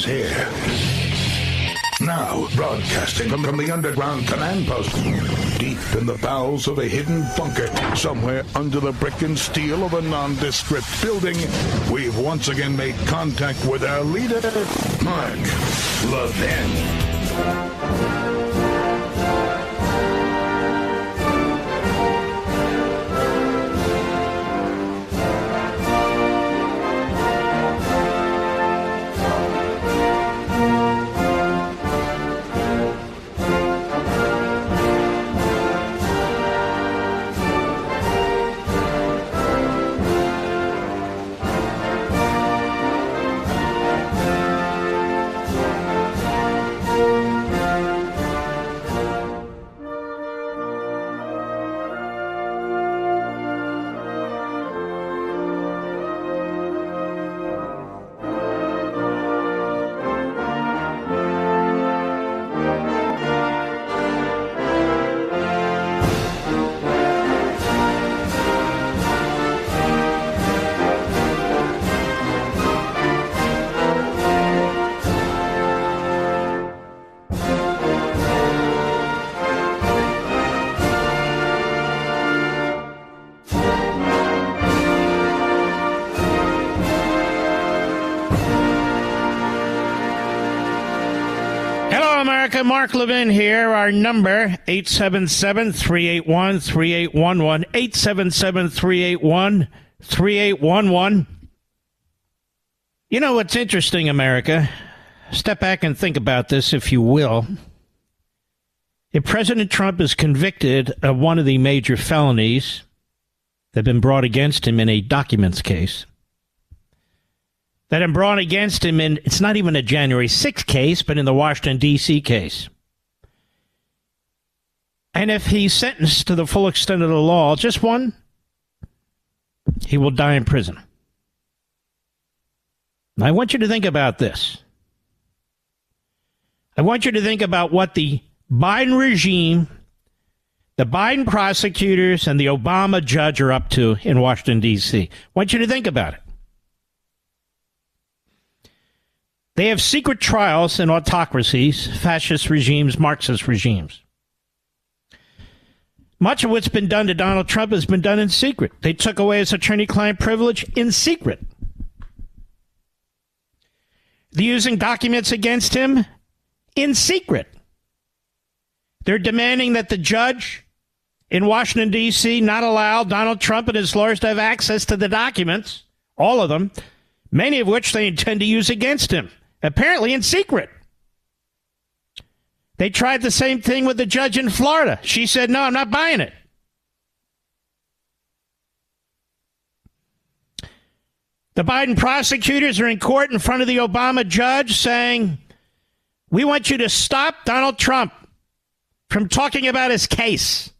is here. Now, broadcasting from the underground command post, deep in the bowels of a hidden bunker, somewhere under the brick and steel of a nondescript building, we've once again made contact with our leader, Mark Levin. Mark Levin here. Our number, 877-381-3811, 877-381-3811. You know what's interesting, America? Step back and think about this, if you will. If President Trump is convicted of one of the major felonies that have been brought against him in a documents case, that have brought against him in, it's not even a January 6th case, but in the Washington, D.C. case. And if he's sentenced to the full extent of the law, just one, he will die in prison. Now, I want you to think about this. I want you to think about what the Biden regime, the Biden prosecutors, and the Obama judge are up to in Washington, D.C. I want you to think about it. They have secret trials in autocracies, fascist regimes, Marxist regimes. Much of what's been done to Donald Trump has been done in secret. They took away his attorney-client privilege in secret. They're using documents against him in secret. They're demanding that the judge in Washington, D.C. not allow Donald Trump and his lawyers to have access to the documents, all of them, many of which they intend to use against him, apparently in secret. They tried the same thing with the judge in Florida. She said, no, I'm not buying it. The Biden prosecutors are in court in front of the Obama judge saying, we want you to stop Donald Trump from talking about his case,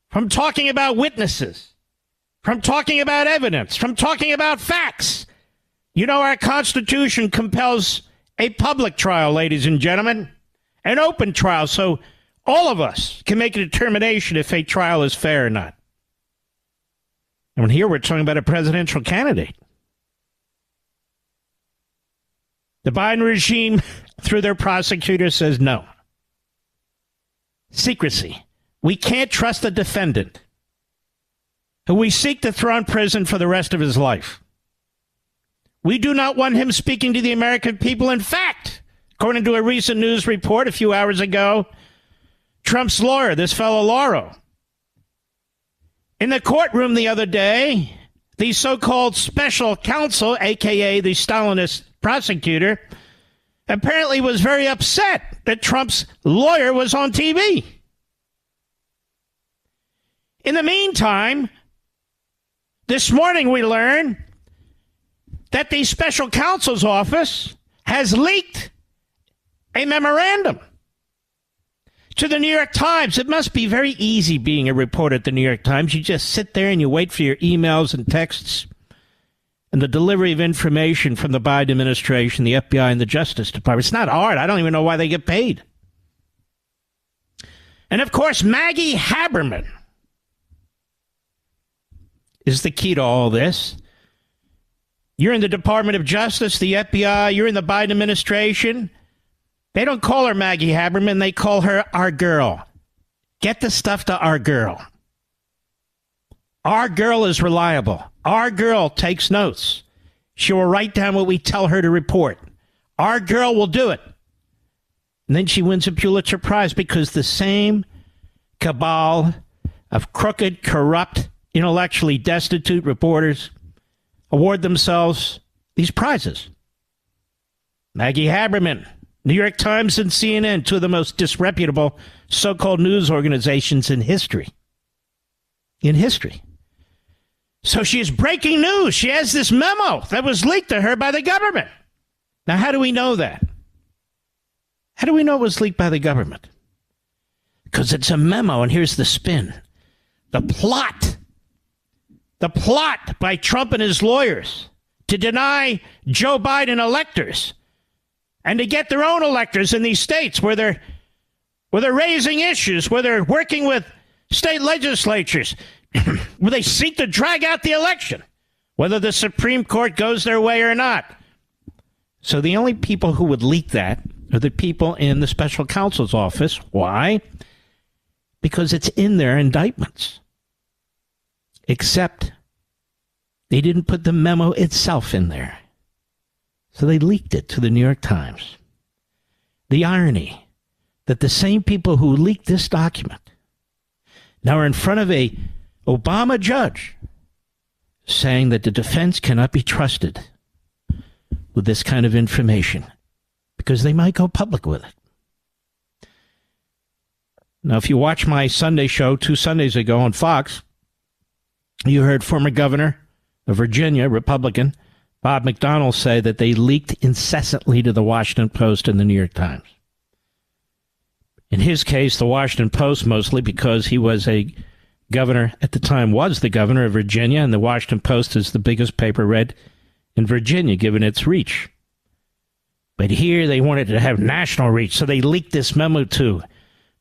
from talking about witnesses, from talking about evidence, from talking about facts. You know, our Constitution compels a public trial, ladies and gentlemen, an open trial, so all of us can make a determination if a trial is fair or not. And here we're talking about a presidential candidate. The Biden regime, through their prosecutors, says no. Secrecy. We can't trust the defendant, who we seek to throw in prison for the rest of his life. We do not want him speaking to the American people. In fact, according to a recent news report a few hours ago, Trump's lawyer, this fellow Lauro, in the courtroom the other day, the so-called special counsel, a.k.a. the Stalinist prosecutor, apparently was very upset that Trump's lawyer was on TV. In the meantime, this morning we learned that the special counsel's office has leaked a memorandum to the New York Times. It must be very easy being a reporter at the New York Times. You just sit there and you wait for your emails and texts and the delivery of information from the Biden administration, the FBI, and the Justice Department. It's not hard. I don't even know why they get paid. And, of course, Maggie Haberman is the key to all this. You're in the Department of Justice, the FBI, you're in the Biden administration. They don't call her Maggie Haberman. They call her our girl. Get the stuff to our girl. Our girl is reliable. Our girl takes notes. She will write down what we tell her to report. Our girl will do it. And then she wins a Pulitzer Prize because the same cabal of crooked, corrupt, intellectually destitute reporters award themselves these prizes. Maggie Haberman, New York Times and CNN, two of the most disreputable so-called news organizations in history. In history. So she is breaking news. She has this memo that was leaked to her by the government. Now, how do we know that? How do we know it was leaked by the government? Because it's a memo, and here's the spin. The plot by Trump and his lawyers to deny Joe Biden electors and to get their own electors in these states where they're raising issues, where they're working with state legislatures, where they seek to drag out the election, whether the Supreme Court goes their way or not. So the only people who would leak that are the people in the special counsel's office. Why? Because it's in their indictments. Except they didn't put the memo itself in there. So they leaked it to the New York Times. The irony that the same people who leaked this document now are in front of a Obama judge saying that the defense cannot be trusted with this kind of information because they might go public with it. Now, if you watch my Sunday show 2 Sundays ago on Fox, you heard former governor of Virginia, Republican, Bob McDonnell, say that they leaked incessantly to the Washington Post and the New York Times. In his case, the Washington Post mostly because he was a governor, at the time was the governor of Virginia, and the Washington Post is the biggest paper read in Virginia, given its reach. But here they wanted to have national reach, so they leaked this memo to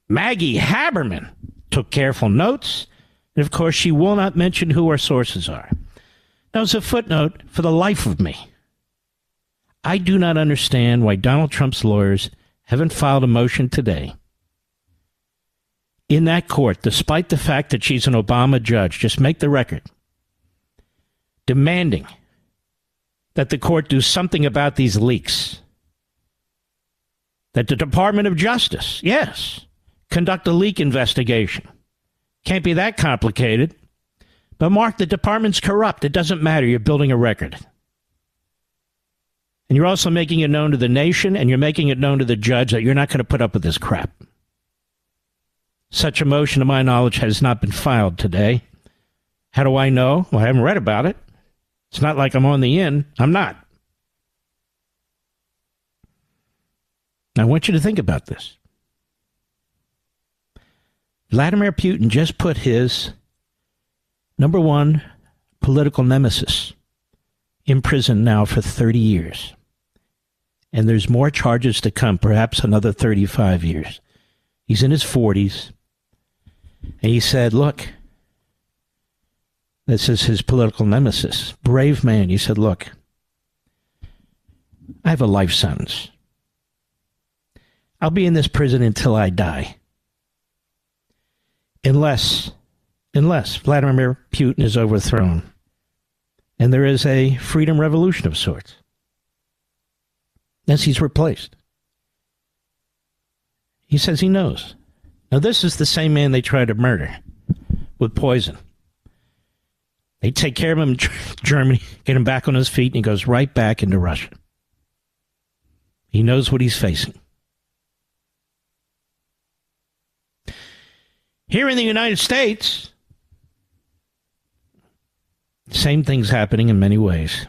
Maggie Haberman, took careful notes, and of course she will not mention who our sources are. Now, as a footnote, for the life of me, I do not understand why Donald Trump's lawyers haven't filed a motion today in that court, despite the fact that she's an Obama judge, just make the record, demanding that the court do something about these leaks. That the Department of Justice, yes, conduct a leak investigation. Can't be that complicated. But Mark, the department's corrupt. It doesn't matter. You're building a record. And you're also making it known to the nation, and you're making it known to the judge that you're not going to put up with this crap. Such a motion, to my knowledge, has not been filed today. How do I know? Well, I haven't read about it. It's not like I'm on the in. I'm not. I want you to think about this. Vladimir Putin just put his number one political nemesis in prison now for 30 years. And there's more charges to come, perhaps another 35 years. He's in his 40s. And he said, look, this is his political nemesis. Brave man. He said, look, I have a life sentence. I'll be in this prison until I die. Unless Vladimir Putin is overthrown and there is a freedom revolution of sorts. As he's replaced. He says he knows. Now, this is the same man they tried to murder with poison. They take care of him in Germany, get him back on his feet, and he goes right back into Russia. He knows what he's facing. Here in the United States, same thing's happening in many ways.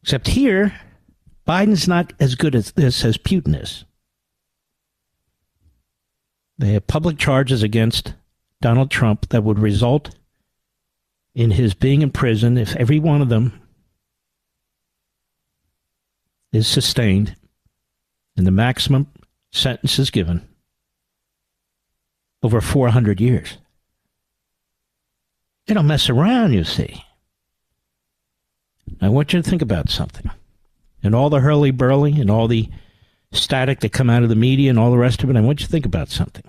Except here, Biden's not as good at this as Putin is. They have public charges against Donald Trump that would result in his being in prison if every one of them is sustained and the maximum sentence is given. Over 400 years. They don't mess around, you see. I want you to think about something. And all the hurly-burly and all the static that come out of the media and all the rest of it, I want you to think about something.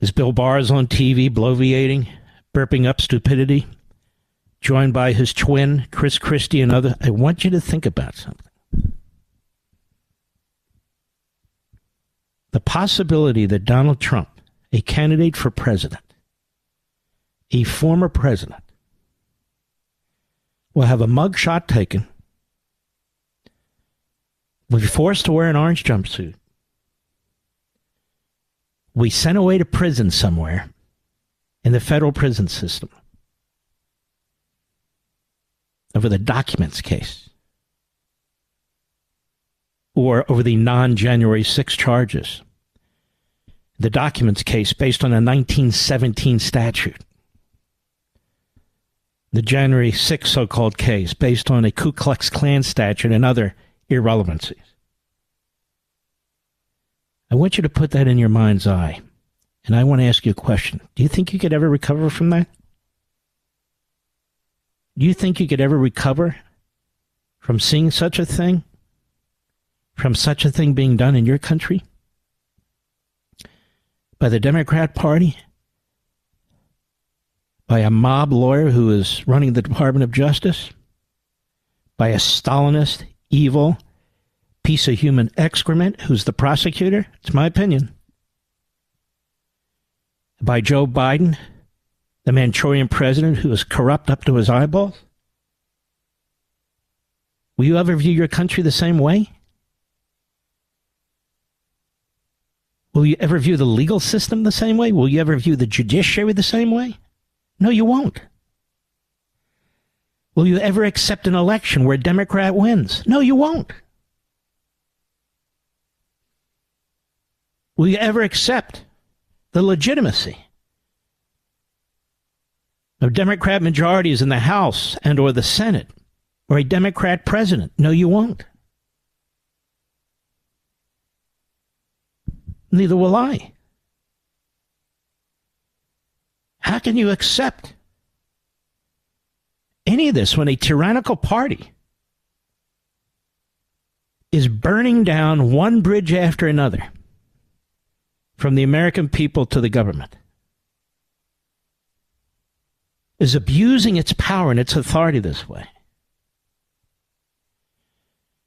Is Bill Barr on TV bloviating, burping up stupidity, joined by his twin, Chris Christie, and others? I want you to think about something. The possibility that Donald Trump, a candidate for president, a former president, will have a mugshot taken, will be forced to wear an orange jumpsuit, will be sent away to prison somewhere in the federal prison system over the documents case or over the non-January 6 charges. The documents case based on a 1917 statute. The January 6 so-called case based on a Ku Klux Klan statute and other irrelevancies. I want you to put that in your mind's eye. And I want to ask you a question. Do you think you could ever recover from that? Do you think you could ever recover from seeing such a thing? From such a thing being done in your country? By the Democrat Party? By a mob lawyer who is running the Department of Justice? By a Stalinist, evil, piece of human excrement who's the prosecutor? It's my opinion. By Joe Biden, the Manchurian president who is corrupt up to his eyeballs? Will you ever view your country the same way? Will you ever view the legal system the same way? Will you ever view the judiciary the same way? No, you won't. Will you ever accept an election where a Democrat wins? No, you won't. Will you ever accept the legitimacy of Democrat majorities in the House and or the Senate or a Democrat president? No, you won't. Neither will I. How can you accept any of this when a tyrannical party is burning down one bridge after another from the American people to the government, is abusing its power and its authority this way,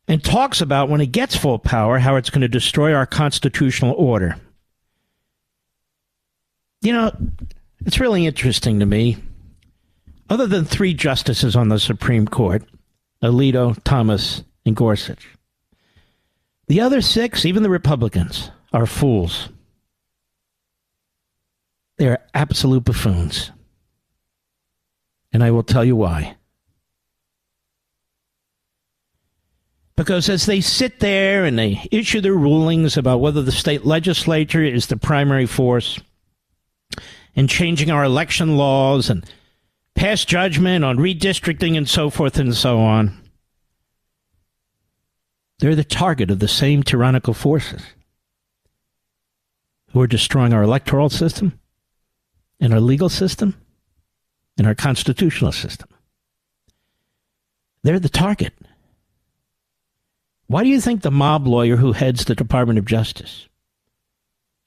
and talks about when it gets full power how it's going to destroy our constitutional order? You know, it's really interesting to me. Other than 3 justices on the Supreme Court, Alito, Thomas, and Gorsuch, the other 6, even the Republicans, are fools. They are absolute buffoons. And I will tell you why. Because as they sit there and they issue their rulings about whether the state legislature is the primary force in changing our election laws and pass judgment on redistricting and so forth and so on, they're the target of the same tyrannical forces who are destroying our electoral system and our legal system and our constitutional system. They're the target. Why do you think the mob lawyer who heads the Department of Justice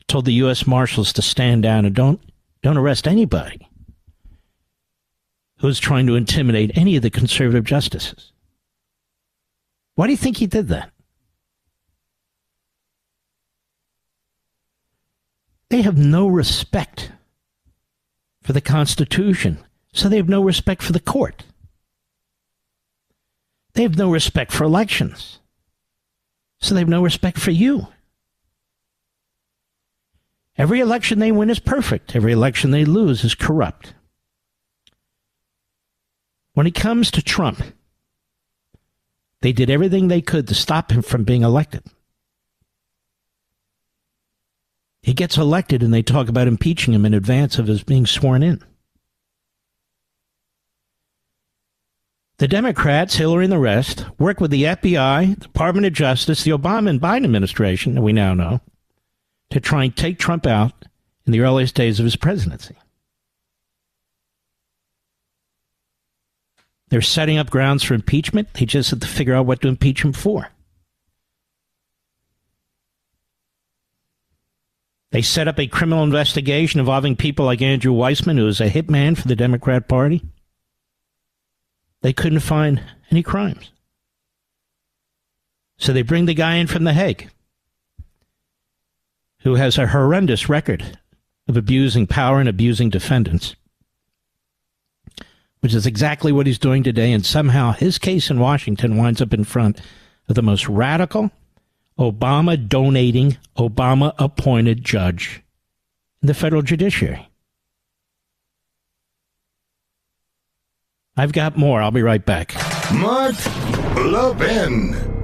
told the U.S. Marshals to stand down and don't arrest anybody who's trying to intimidate any of the conservative justices? Why do you think he did that? They have no respect for the Constitution, so they have no respect for the court. They have no respect for elections, so they have no respect for you. Every election they win is perfect. Every election they lose is corrupt. When it comes to Trump, they did everything they could to stop him from being elected. He gets elected and they talk about impeaching him in advance of his being sworn in. The Democrats, Hillary and the rest, work with the FBI, Department of Justice, the Obama and Biden administration, that we now know, to try and take Trump out in the earliest days of his presidency. They're setting up grounds for impeachment. They just have to figure out what to impeach him for. They set up a criminal investigation involving people like Andrew Weissman, who is a hitman for the Democrat Party. They couldn't find any crimes. So they bring the guy in from The Hague, who has a horrendous record of abusing power and abusing defendants, which is exactly what he's doing today. And somehow his case in Washington winds up in front of the most radical, Obama-donating, Obama-appointed judge in the federal judiciary. I've got more. I'll be right back. Mark Levin.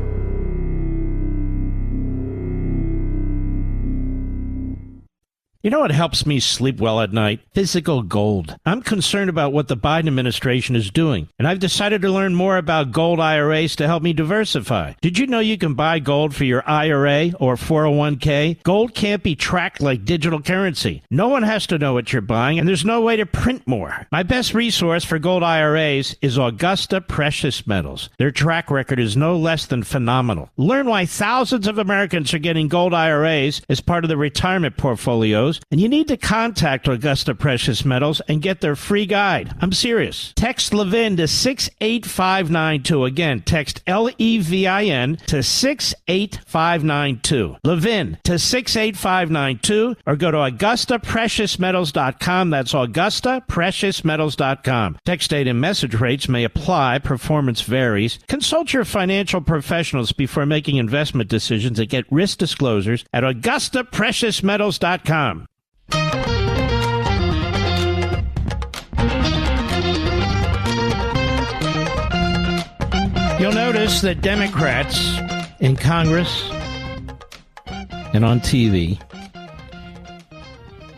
You know what helps me sleep well at night? Physical gold. I'm concerned about what the Biden administration is doing, and I've decided to learn more about gold IRAs to help me diversify. Did you know you can buy gold for your IRA or 401k? Gold can't be tracked like digital currency. No one has to know what you're buying, and there's no way to print more. My best resource for gold IRAs is Augusta Precious Metals. Their track record is no less than phenomenal. Learn why thousands of Americans are getting gold IRAs as part of their retirement portfolios, and you need to contact Augusta Precious Metals and get their free guide. I'm serious. Text Levin to 68592. Again, text LEVIN to 68592. Levin to 68592, or go to AugustaPreciousMetals.com. That's AugustaPreciousMetals.com. Text date and message rates may apply. Performance varies. Consult your financial professionals before making investment decisions and get risk disclosures at AugustaPreciousMetals.com. You'll notice that Democrats in Congress and on TV,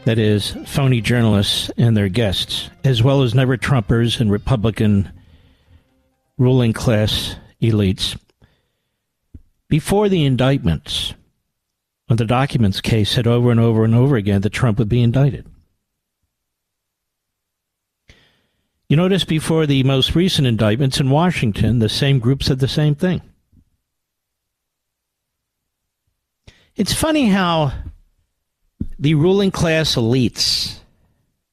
that is, phony journalists and their guests, as well as never-Trumpers and Republican ruling class elites, before the indictments of the documents case, said over and over and over again that Trump would be indicted. You notice before the most recent indictments in Washington, the same group said the same thing. It's funny how the ruling class elites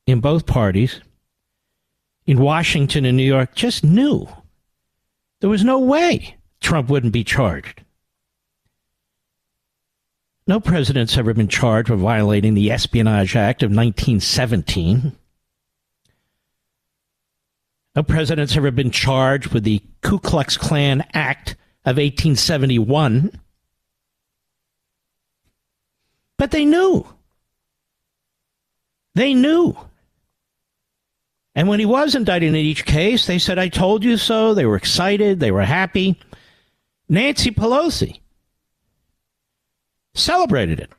in both parties, in Washington and New York, just knew there was no way Trump wouldn't be charged. No president's ever been charged with violating the Espionage Act of 1917. No president's ever been charged with the Ku Klux Klan Act of 1871. But they knew. They knew. And when he was indicted in each case, they said, "I told you so." They were excited. They were happy. Nancy Pelosi celebrated it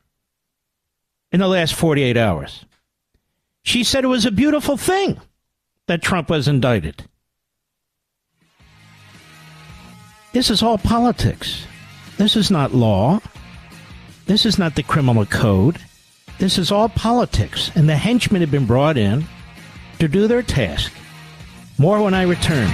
in the last 48 hours. She said it was a beautiful thing that Trump was indicted. This is all politics. This is not law. This is not the criminal code. This is all politics. And the henchmen have been brought in to do their task. More when I return.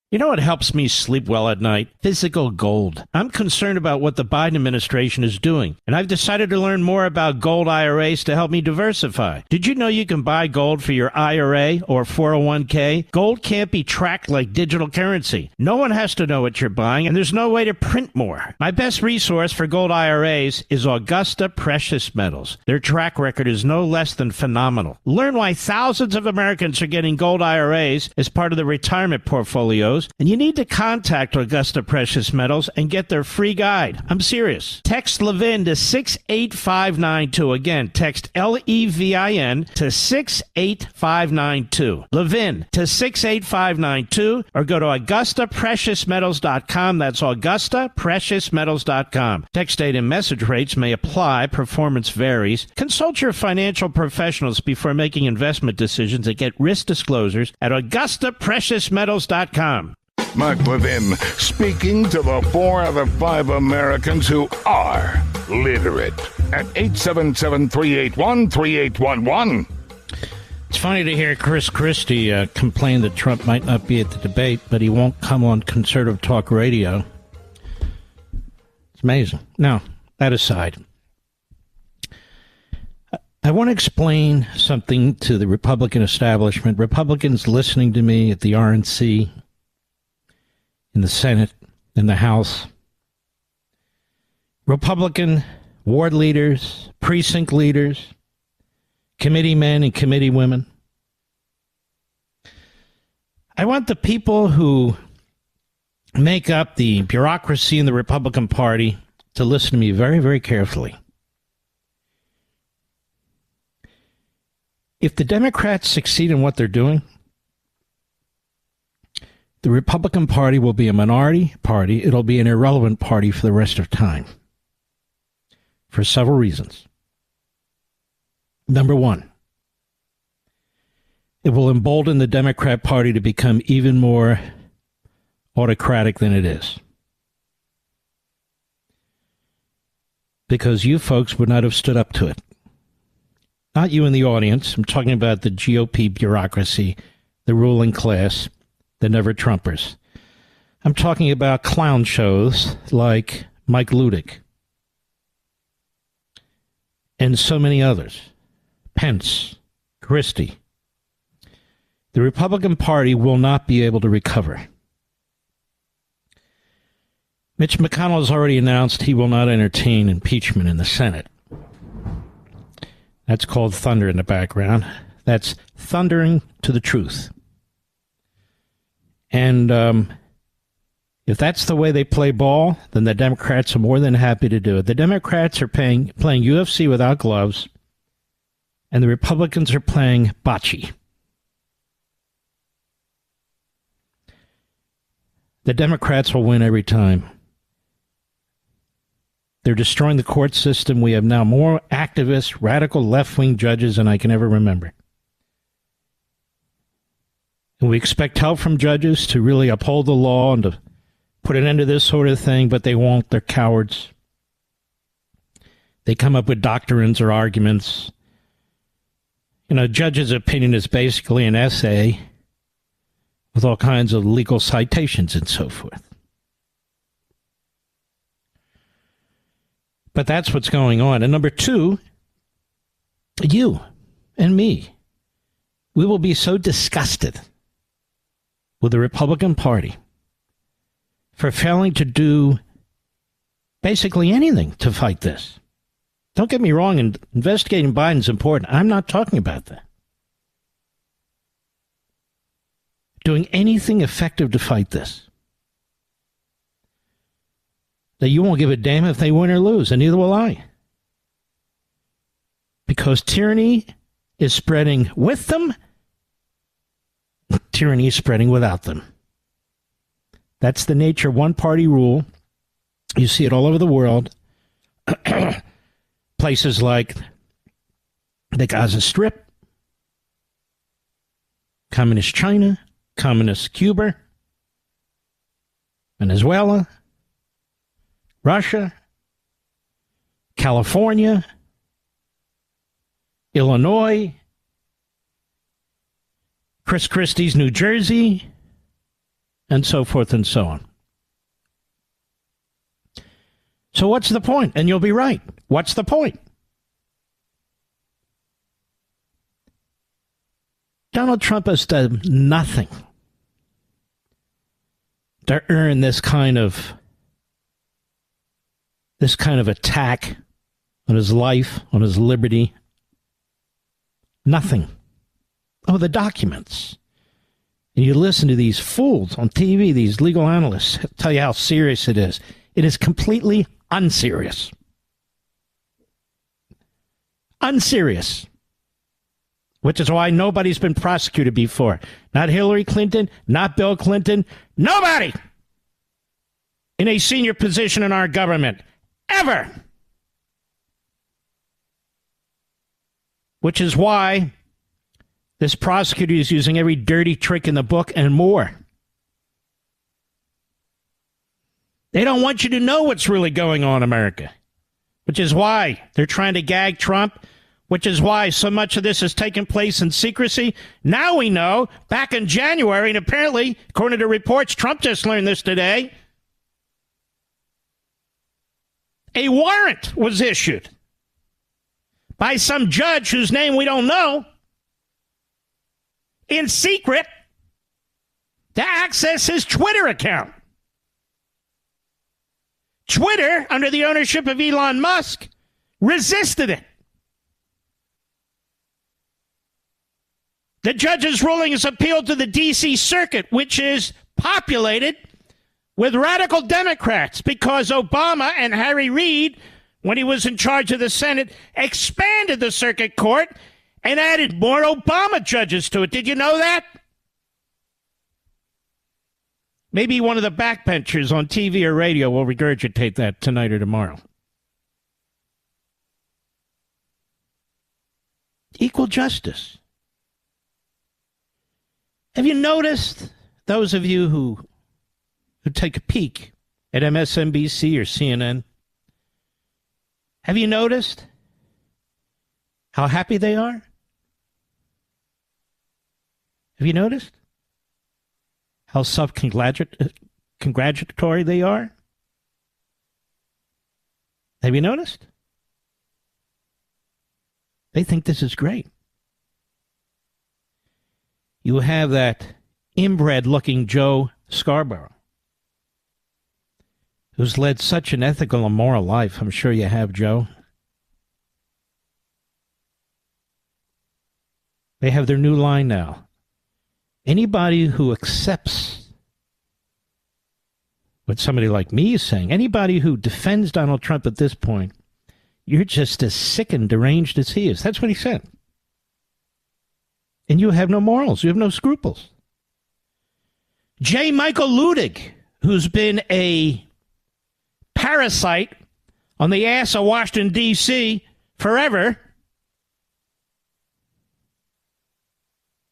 You know what helps me sleep well at night? Physical gold. I'm concerned about what the Biden administration is doing, and I've decided to learn more about gold IRAs to help me diversify. Did you know you can buy gold for your IRA or 401k? Gold can't be tracked like digital currency. No one has to know what you're buying, and there's no way to print more. My best resource for gold IRAs is Augusta Precious Metals. Their track record is no less than phenomenal. Learn why thousands of Americans are getting gold IRAs as part of their retirement portfolios, and you need to contact Augusta Precious Metals and get their free guide. I'm serious. Text Levin to 68592. Again, text LEVIN to 68592. Levin to 68592, or go to AugustaPreciousMetals.com. That's AugustaPreciousMetals.com. Text date and message rates may apply. Performance varies. Consult your financial professionals before making investment decisions and get risk disclosures at AugustaPreciousMetals.com. Mark Levin speaking to the 4 out of 5 Americans who are literate at 877-381-3811. It's funny to hear Chris Christie complain that Trump might not be at the debate, but he won't come on conservative talk radio. It's amazing. Now, that aside, I want to explain something to the Republican establishment. Republicans listening to me at the RNC, in the Senate, in the House. Republican ward leaders, precinct leaders, committee men and committee women. I want the people who make up the bureaucracy in the Republican Party to listen to me very, very carefully. If the Democrats succeed in what they're doing, the Republican Party will be a minority party. It'll be an irrelevant party for the rest of time. For several reasons. Number one, it will embolden the Democrat Party to become even more autocratic than it is. Because you folks would not have stood up to it. Not you in the audience. I'm talking about the GOP bureaucracy, the ruling class, the never-Trumpers. I'm talking about clown shows like Mike Ludick and so many others. Pence, Christie. The Republican Party will not be able to recover. Mitch McConnell has already announced he will not entertain impeachment in the Senate. That's called thunder in the background. That's thundering to the truth. And if that's the way they play ball, then the Democrats are more than happy to do it. The Democrats are playing UFC without gloves, and the Republicans are playing bocce. The Democrats will win every time. They're destroying the court system. We have now more activist, radical left-wing judges than I can ever remember. And we expect help from judges to really uphold the law and to put an end to this sort of thing, but they won't. They're cowards. They come up with doctrines or arguments. You know, a judge's opinion is basically an essay with all kinds of legal citations and so forth. But that's what's going on. And number two, you and me, we will be so disgusted with the Republican Party for failing to do basically anything to fight this. Don't get me wrong, investigating Biden's important. I'm not talking about that. Doing anything effective to fight this. That you won't give a damn if they win or lose, and neither will I. Because tyranny is spreading with them, tyranny is spreading without them. That's the nature of one-party rule. You see it all over the world. Places like the Gaza Strip, Communist China, Communist Cuba, Venezuela, Russia, California, Illinois, Chris Christie's New Jersey, and so forth and so on. So what's the point? And you'll be right. What's the point? Donald Trump has done nothing to earn this kind of attack on his life, on his liberty. Nothing. Oh, the documents. And you listen to these fools on TV, these legal analysts, tell you how serious it is. It is completely unserious. Unserious. Which is why nobody's been prosecuted before. Not Hillary Clinton, not Bill Clinton, nobody in a senior position in our government. Ever. Which is why this prosecutor is using every dirty trick in the book and more. They don't want you to know what's really going on in America. Which is why they're trying to gag Trump which is why so much of this has taken place in secrecy. Now we know, back in January, and apparently, according to reports, Trump just learned this today, a warrant was issued by some judge whose name we don't know in secret to access his Twitter account. Twitter, under the ownership of Elon Musk, resisted it. The judge's ruling is appealed to the D.C. Circuit, which is populated with radical Democrats because Obama and Harry Reid, when he was in charge of the Senate, expanded the circuit court and added more Obama judges to it. Did you know that? Maybe one of the backbenchers on TV or radio will regurgitate that tonight or tomorrow. Equal justice. Have you noticed, those of you who take a peek at MSNBC or CNN, have you noticed how happy they are? Have you noticed how self-congratulatory they are? Have you noticed? They think this is great. You have that inbred-looking Joe Scarborough, who's led such an ethical and moral life. I'm sure you have, Joe. They have their new line now. Anybody who accepts what somebody like me is saying, anybody who defends Donald Trump at this point, you're just as sick and deranged as he is. That's what he said. And you have no morals. You have no scruples. J. Michael Ludig, who's been a parasite on the ass of Washington, D.C. forever,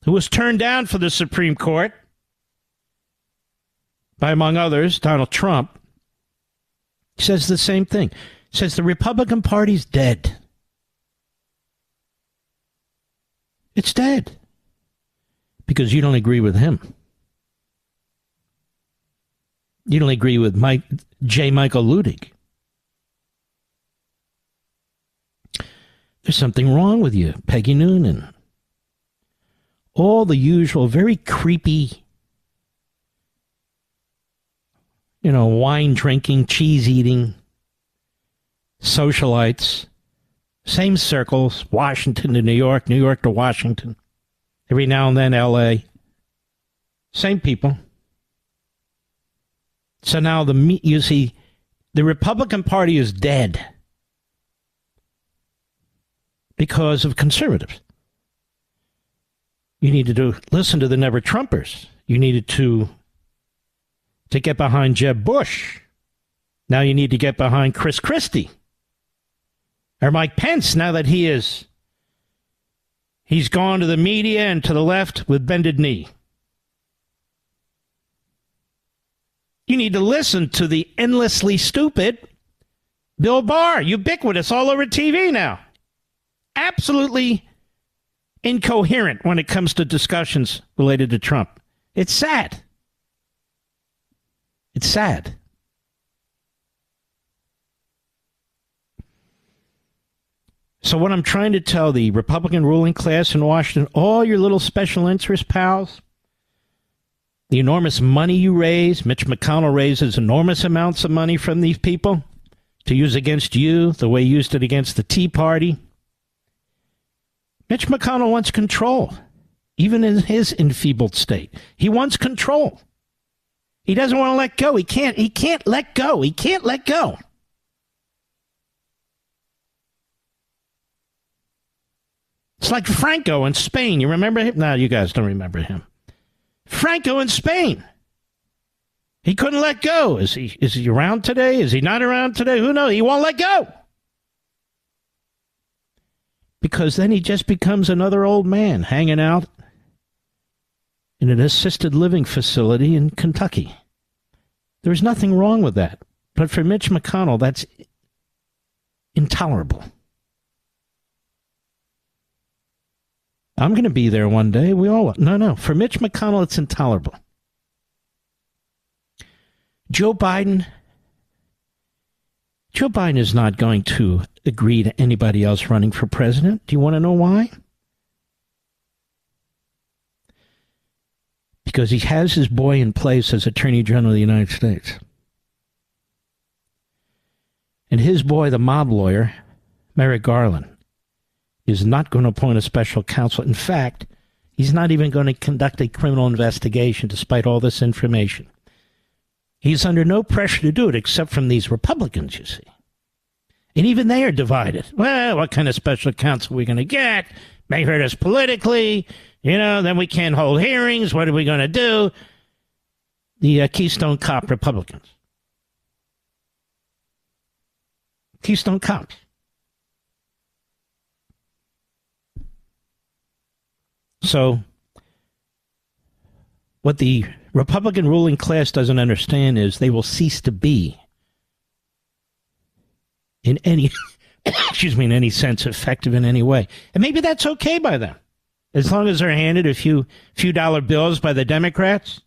who was turned down for the Supreme Court by, among others, Donald Trump, says the same thing. Says the Republican Party's dead. It's dead. Because you don't agree with him. You don't agree with J. Michael Ludig. There's something wrong with you, Peggy Noonan. All the usual, very creepy, wine-drinking, cheese-eating socialites. Same circles, Washington to New York, New York to Washington. Every now and then, L.A. Same people. So now you see, the Republican Party is dead because of conservatives. You needed to listen to the Never Trumpers. You needed to get behind Jeb Bush. Now you need to get behind Chris Christie. Or Mike Pence, now that he's gone to the media and to the left with bended knee. You need to listen to the endlessly stupid Bill Barr, ubiquitous all over TV now. Absolutely incoherent when it comes to discussions related to Trump. It's sad. It's sad. So what I'm trying to tell the Republican ruling class in Washington, all your little special interest pals, the enormous money you raise, Mitch McConnell raises enormous amounts of money from these people to use against you, the way he used it against the Tea Party. Mitch McConnell wants control, even in his enfeebled state. He wants control. He doesn't want to let go. He can't let go. He can't let go. It's like Franco in Spain. You remember him? No, you guys don't remember him. Franco in Spain. He couldn't let go. Is he around today? Is he not around today? Who knows? He won't let go. Because then he just becomes another old man hanging out in an assisted living facility in Kentucky. There's nothing wrong with that. But for Mitch McConnell, that's intolerable. I'm going to be there one day. We all... No. For Mitch McConnell, it's intolerable. Joe Biden is not going to agree to anybody else running for president. Do you want to know why? Because he has his boy in place as Attorney General of the United States. And his boy, the mob lawyer, Merrick Garland, is not going to appoint a special counsel. In fact, he's not even going to conduct a criminal investigation despite all this information. He's under no pressure to do it except from these Republicans, you see. And even they are divided. Well, what kind of special counsel are we going to get? May hurt us politically. Then we can't hold hearings. What are we going to do? The Keystone Cop Republicans. Keystone Cops. So, what the Republican ruling class doesn't understand is they will cease to be in any, in any sense effective in any way. And maybe that's okay by them. As long as they're handed a few dollar bills by the Democrats,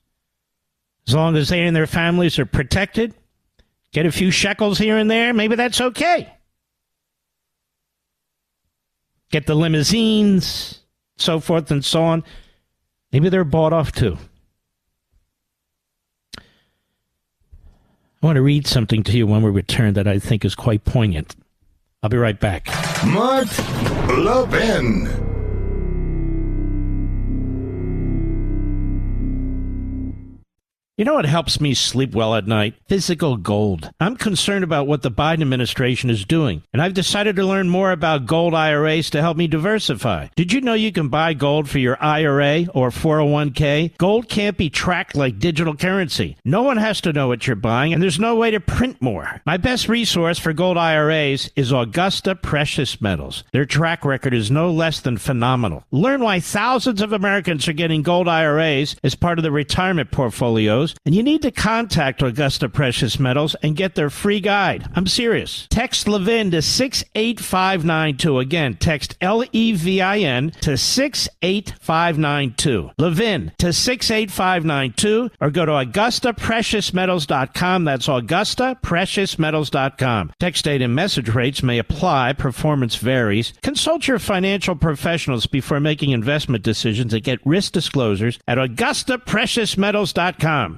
as long as they and their families are protected, get a few shekels here and there, maybe that's okay. Get the limousines, so forth and so on. Maybe they're bought off too. I want to read something to you when we return that I think is quite poignant. I'll be right back. Mark Levin. You know what helps me sleep well at night? Physical gold. I'm concerned about what the Biden administration is doing, and I've decided to learn more about gold IRAs to help me diversify. Did you know you can buy gold for your IRA or 401k? Gold can't be tracked like digital currency. No one has to know what you're buying, and there's no way to print more. My best resource for gold IRAs is Augusta Precious Metals. Their track record is no less than phenomenal. Learn why thousands of Americans are getting gold IRAs as part of their retirement portfolios. And you need to contact Augusta Precious Metals and get their free guide. I'm serious. Text Levin to 68592. Again, text LEVIN to 68592. Levin to 68592, or go to AugustaPreciousMetals.com. That's AugustaPreciousMetals.com. Text date and message rates may apply. Performance varies. Consult your financial professionals before making investment decisions and get risk disclosures at AugustaPreciousMetals.com.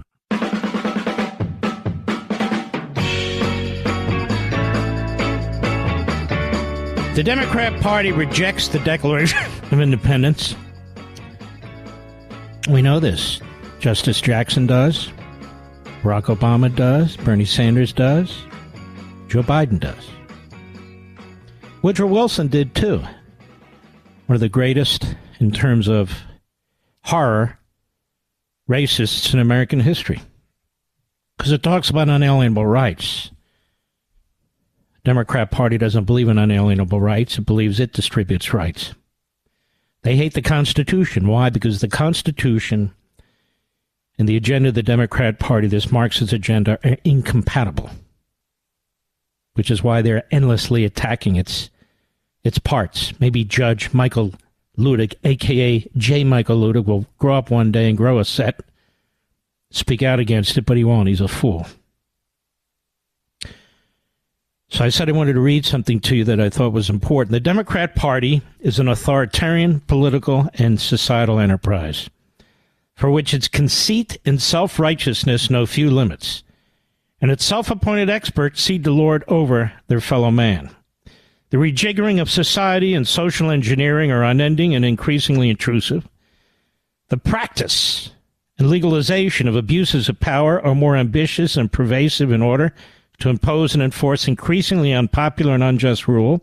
The Democrat Party rejects the Declaration of Independence. We know this. Justice Jackson does. Barack Obama does. Bernie Sanders does. Joe Biden does. Woodrow Wilson did too. One of the greatest, in terms of horror, racists in American history. Because it talks about unalienable rights. Democrat Party doesn't believe in unalienable rights. It believes it distributes rights. They hate the Constitution. Why? Because the Constitution and the agenda of the Democrat Party, this Marxist agenda, are incompatible. Which is why they're endlessly attacking its parts. Maybe Judge Michael Ludig, a.k.a. J. Michael Ludig, will grow up one day and grow a set, speak out against it, but he won't. He's a fool. So I said I wanted to read something to you that I thought was important. The Democrat Party is an authoritarian political and societal enterprise for which its conceit and self-righteousness know few limits, and its self-appointed experts seek to lord over their fellow man. The rejiggering of society and social engineering are unending and increasingly intrusive. The practice and legalization of abuses of power are more ambitious and pervasive in order to impose and enforce increasingly unpopular and unjust rule,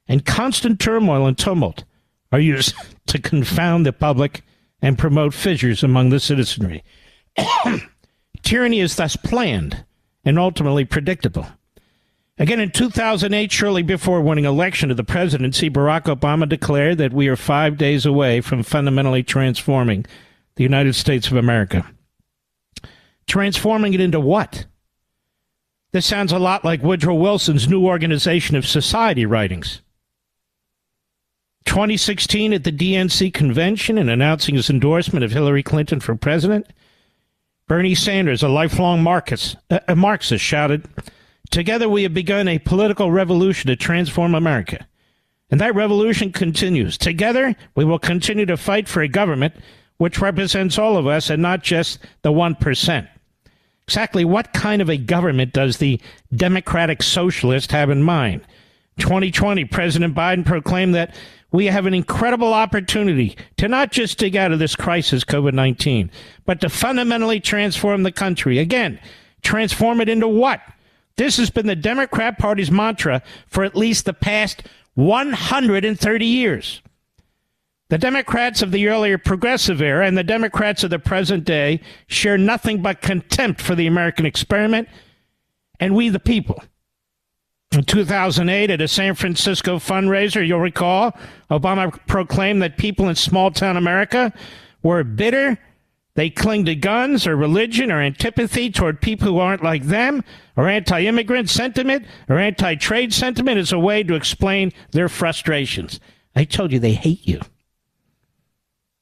and constant turmoil and tumult are used to confound the public and promote fissures among the citizenry. Tyranny is thus planned and ultimately predictable. Again, in 2008, shortly before winning election to the presidency, Barack Obama declared that we are 5 days away from fundamentally transforming the United States of America. Transforming it into what? This sounds a lot like Woodrow Wilson's New Organization of Society writings. 2016 at the DNC convention and announcing his endorsement of Hillary Clinton for president, Bernie Sanders, a lifelong Marxist, shouted, "Together we have begun a political revolution to transform America. And that revolution continues. Together we will continue to fight for a government which represents all of us and not just the 1%. Exactly what kind of a government does the democratic socialist have in mind? 2020, President Biden proclaimed that we have an incredible opportunity to not just dig out of this crisis, COVID-19, but to fundamentally transform the country. Again, transform it into what? This has been the Democrat Party's mantra for at least the past 130 years. The Democrats of the earlier progressive era and the Democrats of the present day share nothing but contempt for the American experiment and we the people. In 2008, at a San Francisco fundraiser, you'll recall, Obama proclaimed that people in small-town America were bitter. They cling to guns or religion or antipathy toward people who aren't like them, or anti-immigrant sentiment or anti-trade sentiment as a way to explain their frustrations. I told you they hate you.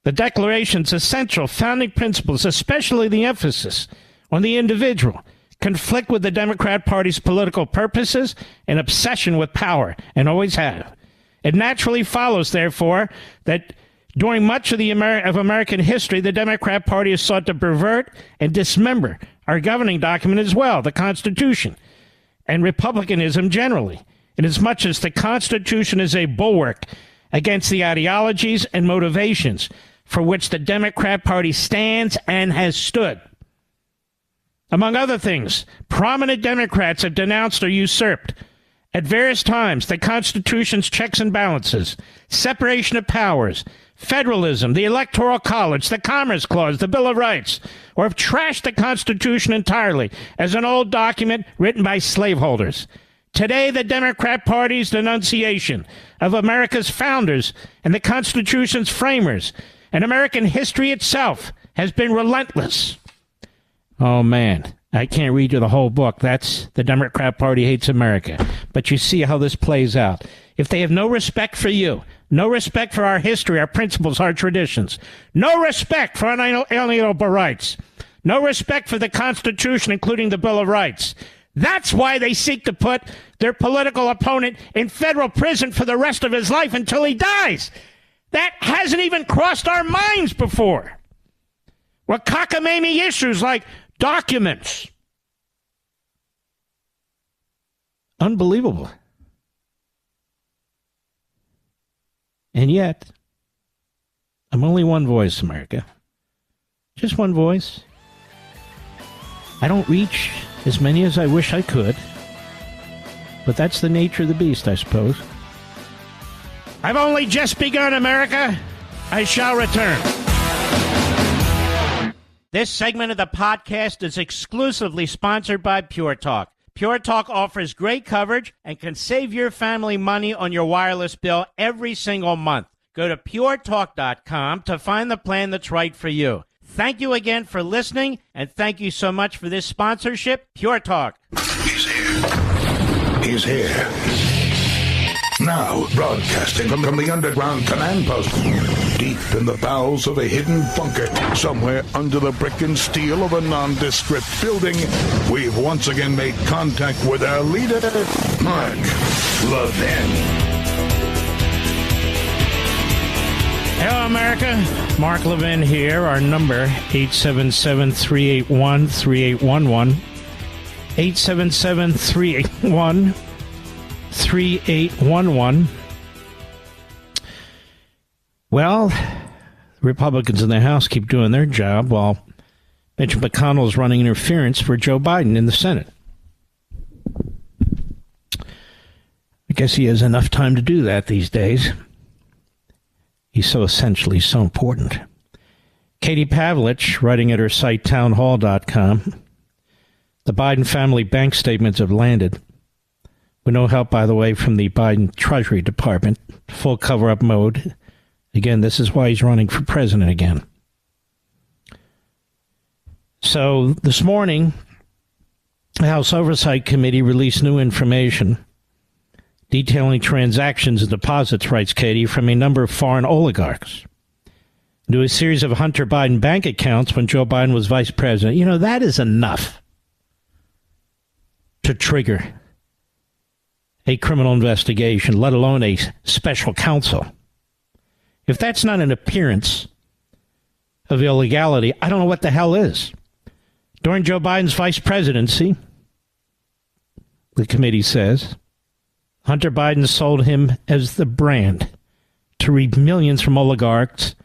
The Declaration's essential founding principles, especially the emphasis on the individual, conflict with the Democrat Party's political purposes and obsession with power, and always have. It naturally follows, therefore, that during much of American history, the Democrat Party has sought to pervert and dismember our governing document as well, the Constitution, and republicanism generally, inasmuch as the Constitution is a bulwark against the ideologies and motivations for which the Democrat Party stands and has stood. Among other things, prominent Democrats have denounced or usurped at various times the Constitution's checks and balances, separation of powers, federalism, the Electoral College, the Commerce Clause, the Bill of Rights, or have trashed the Constitution entirely as an old document written by slaveholders. Today, the Democrat Party's denunciation of America's founders and the Constitution's framers and American history itself has been relentless. Oh, man, I can't read you the whole book. That's The Democrat Party Hates America. But you see how this plays out. If they have no respect for you, no respect for our history, our principles, our traditions, no respect for unalienable rights, no respect for the Constitution, including the Bill of Rights, that's why they seek to put their political opponent in federal prison for the rest of his life until he dies. That hasn't even crossed our minds before. What cockamamie issues like documents. Unbelievable. And yet, I'm only one voice, America. Just one voice. I don't reach as many as I wish I could. But that's the nature of the beast, I suppose. I've only just begun, America. I shall return. This segment of the podcast is exclusively sponsored by Pure Talk. Pure Talk offers great coverage and can save your family money on your wireless bill every single month. Go to puretalk.com to find the plan that's right for you. Thank you again for listening, and thank you so much for this sponsorship, Pure Talk. He's here. He's here. Now, broadcasting from the underground command post, deep in the bowels of a hidden bunker, somewhere under the brick and steel of a nondescript building, we've once again made contact with our leader, Mark Levin. Hello, America. Mark Levin here. Our number, 877-381-3811. 877-381-3811. Well, Republicans in the House keep doing their job while Mitch McConnell is running interference for Joe Biden in the Senate. I guess he has enough time to do that these days. He's so essentially so important. Katie Pavlich, writing at her site townhall.com, the Biden family bank statements have landed. With no help, by the way, from the Biden Treasury Department. Full cover-up mode. Again, this is why he's running for president again. So this morning, the House Oversight Committee released new information detailing transactions and deposits, writes Katie, from a number of foreign oligarchs into a series of Hunter Biden bank accounts when Joe Biden was vice president. You know, that is enough to trigger a criminal investigation, let alone a special counsel. If that's not an appearance of illegality, I don't know what the hell is. During Joe Biden's vice presidency, the committee says, Hunter Biden sold him as the brand to reap millions from oligarchs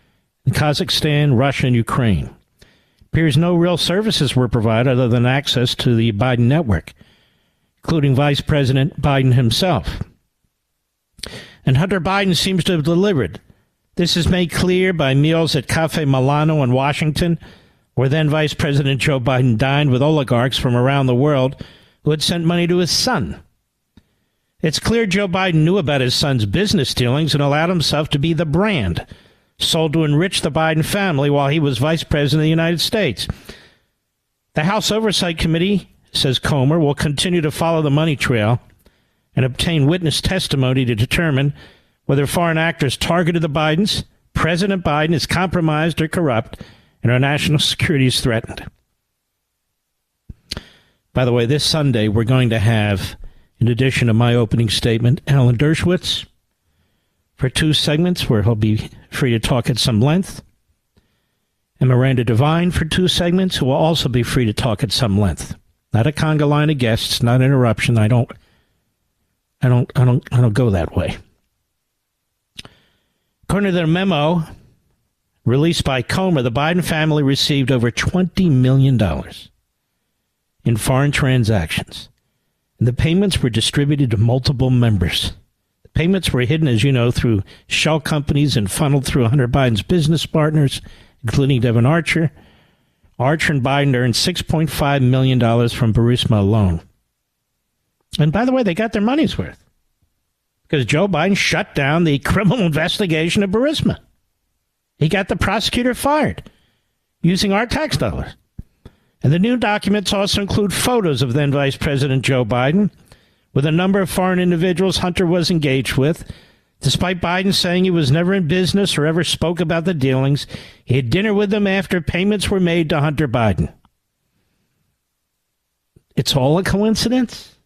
in Kazakhstan, Russia, and Ukraine. It appears no real services were provided other than access to the Biden network, including Vice President Biden himself. And Hunter Biden seems to have delivered. This is made clear by meals at Cafe Milano in Washington, where then Vice President Joe Biden dined with oligarchs from around the world who had sent money to his son. It's clear Joe Biden knew about his son's business dealings and allowed himself to be the brand sold to enrich the Biden family while he was vice president of the United States. The House Oversight Committee, says Comer, will continue to follow the money trail and obtain witness testimony to determine whether foreign actors targeted the Bidens, President Biden is compromised or corrupt, and our national security is threatened. By the way, this Sunday we're going to have, in addition to my opening statement, Alan Dershowitz for 2 segments where he'll be free to talk at some length, and Miranda Devine for 2 segments who will also be free to talk at some length. Not a conga line of guests, not interruption. I don't go that way. According to their memo released by Comer, the Biden family received over $20 million in foreign transactions. And the payments were distributed to multiple members. The payments were hidden, as you know, through shell companies and funneled through Hunter Biden's business partners, including Devin Archer. Archer and Biden earned $6.5 million from Burisma alone. And by the way, they got their money's worth, because Joe Biden shut down the criminal investigation of Burisma. He got the prosecutor fired using our tax dollars. And the new documents also include photos of then Vice President Joe Biden with a number of foreign individuals Hunter was engaged with. Despite Biden saying he was never in business or ever spoke about the dealings, he had dinner with them after payments were made to Hunter Biden. It's all a coincidence?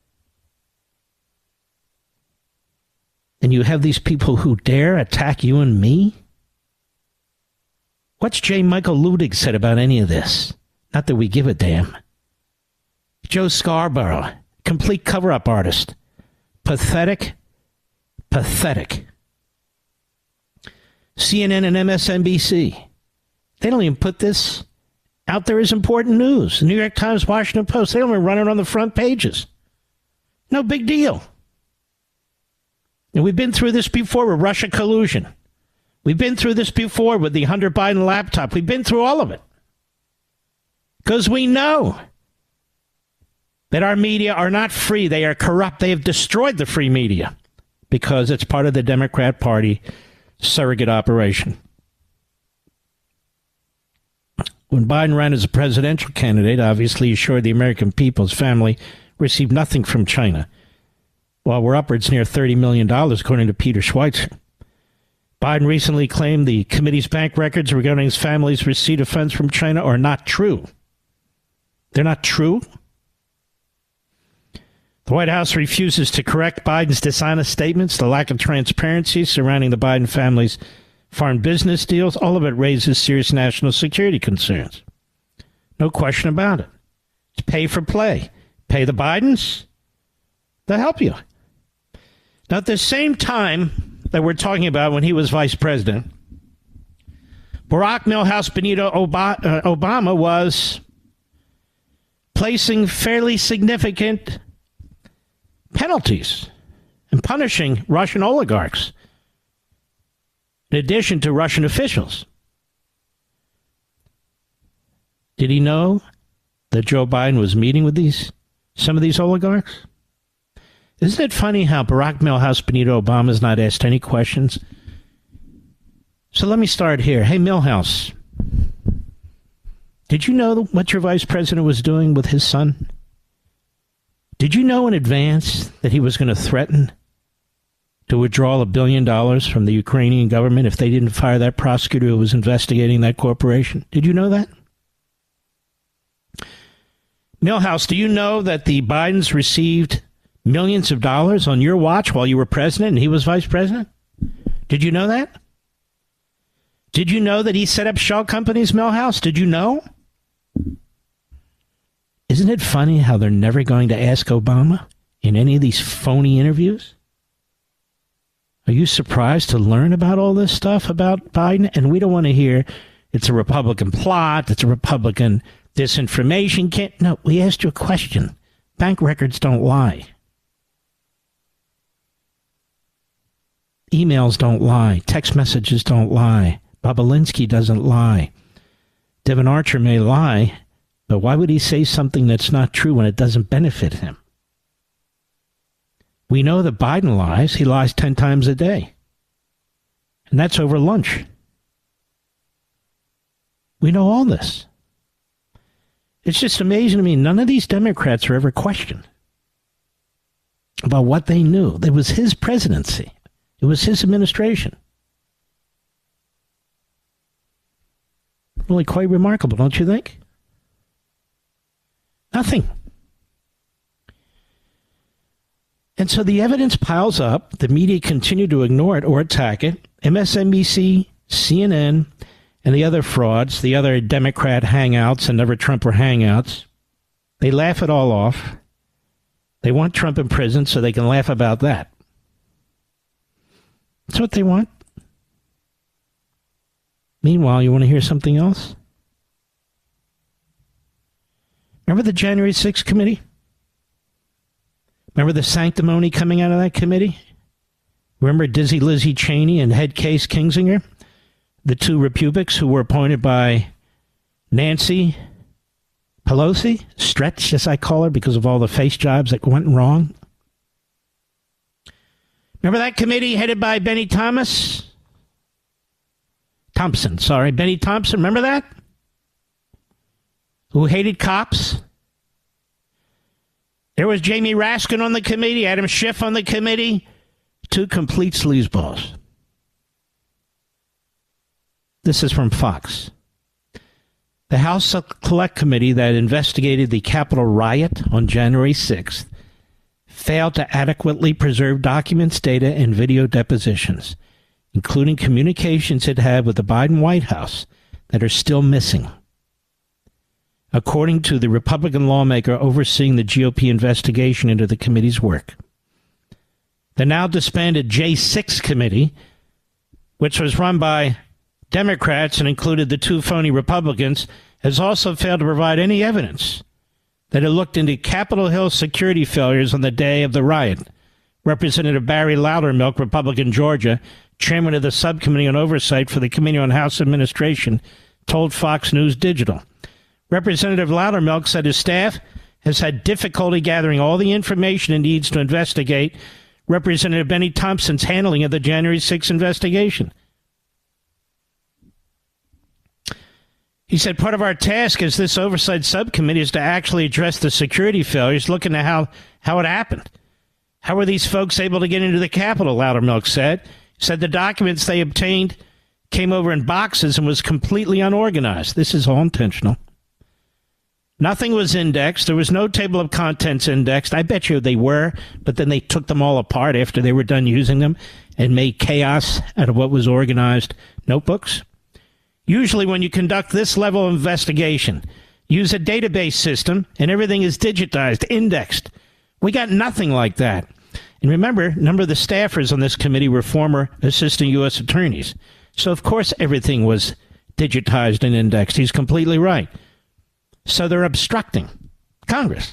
And you have these people who dare attack you and me? What's J. Michael Ludig said about any of this? Not that we give a damn. Joe Scarborough, complete cover-up artist. Pathetic. Pathetic. CNN and MSNBC. They don't even put this out there as important news. The New York Times, Washington Post, they don't even run it on the front pages. No big deal. And we've been through this before with Russia collusion. We've been through this before with the Hunter Biden laptop. We've been through all of it. Because we know that our media are not free. They are corrupt. They have destroyed the free media because it's part of the Democrat Party surrogate operation. When Biden ran as a presidential candidate, obviously he assured the American people's family received nothing from China, while we're upwards near $30 million, according to Peter Schweitzer. Biden recently claimed the committee's bank records regarding his family's receipt of funds from China are not true. They're not true? The White House refuses to correct Biden's dishonest statements, the lack of transparency surrounding the Biden family's foreign business deals. All of it raises serious national security concerns. No question about it. It's pay for play. Pay the Bidens, they'll help you. Now, at the same time that we're talking about when he was vice president, Barack Milhouse Benito Obama was placing fairly significant penalties and punishing Russian oligarchs, in addition to Russian officials. Did he know that Joe Biden was meeting with some of these oligarchs? Isn't it funny how Barack Milhouse Benito Obama has not asked any questions? So let me start here. Hey, Milhouse, did you know what your vice president was doing with his son? Did you know in advance that he was going to threaten to withdraw $1 billion from the Ukrainian government if they didn't fire that prosecutor who was investigating that corporation? Did you know that? Milhouse, do you know that the Bidens received millions of dollars on your watch while you were president and he was vice president? Did you know that? Did you know that he set up shell companies, Milhouse? Did you know? Isn't it funny how they're never going to ask Obama in any of these phony interviews? Are you surprised to learn about all this stuff about Biden? And we don't want to hear it's a Republican plot, it's a Republican disinformation. No, we asked you a question. Bank records don't lie. Emails don't lie. Text messages don't lie. Bobolinsky doesn't lie. Devin Archer may lie, but why would he say something that's not true when it doesn't benefit him? We know that Biden lies. He lies 10 times a day. And that's over lunch. We know all this. It's just amazing to me. None of these Democrats are ever questioned about what they knew. It was his presidency. It was his administration. Really quite remarkable, don't you think? Nothing. And so the evidence piles up. The media continue to ignore it or attack it. MSNBC, CNN, and the other frauds, the other Democrat hangouts and never Trumper hangouts, they laugh it all off. They want Trump in prison so they can laugh about that. That's what they want. Meanwhile, you want to hear something else? Remember the January 6th committee? Remember the sanctimony coming out of that committee? Remember Dizzy Lizzie Cheney and Head Case Kinzinger? The two Republics who were appointed by Nancy Pelosi? Stretch, as I call her, because of all the face jobs that went wrong. Remember that committee headed by Benny Thompson, Benny Thompson, remember that? Who hated cops? There was Jamie Raskin on the committee, Adam Schiff on the committee, two complete sleazeballs. This is from Fox. The House Select Committee that investigated the Capitol riot on January 6th failed to adequately preserve documents, data, and video depositions, including communications it had with the Biden White House that are still missing. According to the Republican lawmaker overseeing the GOP investigation into the committee's work. The now disbanded J6 committee, which was run by Democrats and included the two phony Republicans, has also failed to provide any evidence that it looked into Capitol Hill security failures on the day of the riot. Representative Barry Loudermilk, Republican Georgia, chairman of the subcommittee on oversight for the Committee on House Administration, told Fox News Digital. Representative Loudermilk said his staff has had difficulty gathering all the information it needs to investigate Representative Benny Thompson's handling of the January 6th investigation. He said, part of our task as this oversight subcommittee is to actually address the security failures, looking at how it happened. How were these folks able to get into the Capitol, Loudermilk said. He said the documents they obtained came over in boxes and was completely unorganized. This is all intentional. Nothing was indexed. There was no table of contents indexed. I bet you they were, but then they took them all apart after they were done using them and made chaos out of what was organized notebooks. Usually when you conduct this level of investigation, use a database system and everything is digitized, indexed. We got nothing like that. And remember, a number of the staffers on this committee were former assistant U.S. attorneys. So, of course, everything was digitized and indexed. He's completely right. So they're obstructing Congress.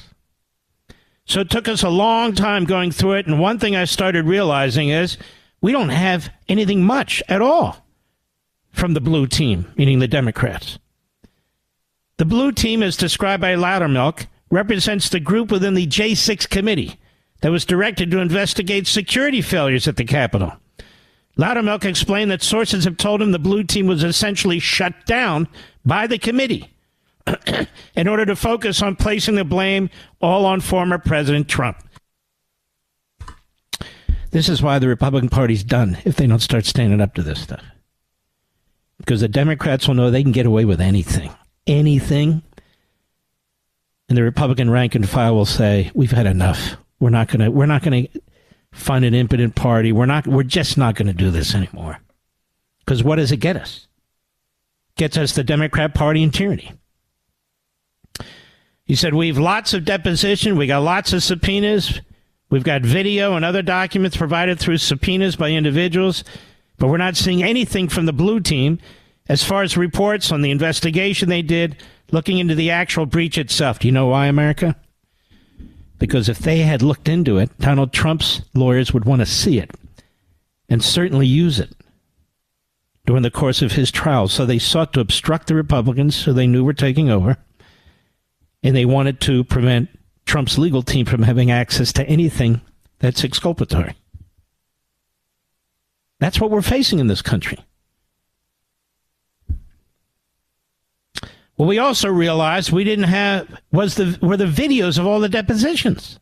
So it took us a long time going through it. And one thing I started realizing is we don't have anything much at all from the blue team, meaning the Democrats. The blue team, as described by Loudermilk, represents the group within the J6 committee that was directed to investigate security failures at the Capitol. Loudermilk explained that sources have told him the blue team was essentially shut down by the committee in order to focus on placing the blame all on former President Trump. This is why the Republican Party's done if they don't start standing up to this stuff. Because the Democrats will know they can get away with anything. Anything. And the Republican rank and file will say, we've had enough. We're not gonna fund an impotent party. We're just not gonna do this anymore. Because what does it get us? Gets us the Democrat Party in tyranny. He said, we've lots of deposition, we got lots of subpoenas, we've got video and other documents provided through subpoenas by individuals, but we're not seeing anything from the blue team as far as reports on the investigation they did, looking into the actual breach itself. Do you know why, America? Because if they had looked into it, Donald Trump's lawyers would want to see it and certainly use it during the course of his trial. So they sought to obstruct the Republicans who they knew were taking over, and they wanted to prevent Trump's legal team from having access to anything that's exculpatory. That's what we're facing in this country. What we also realized we didn't have were the videos of all the depositions.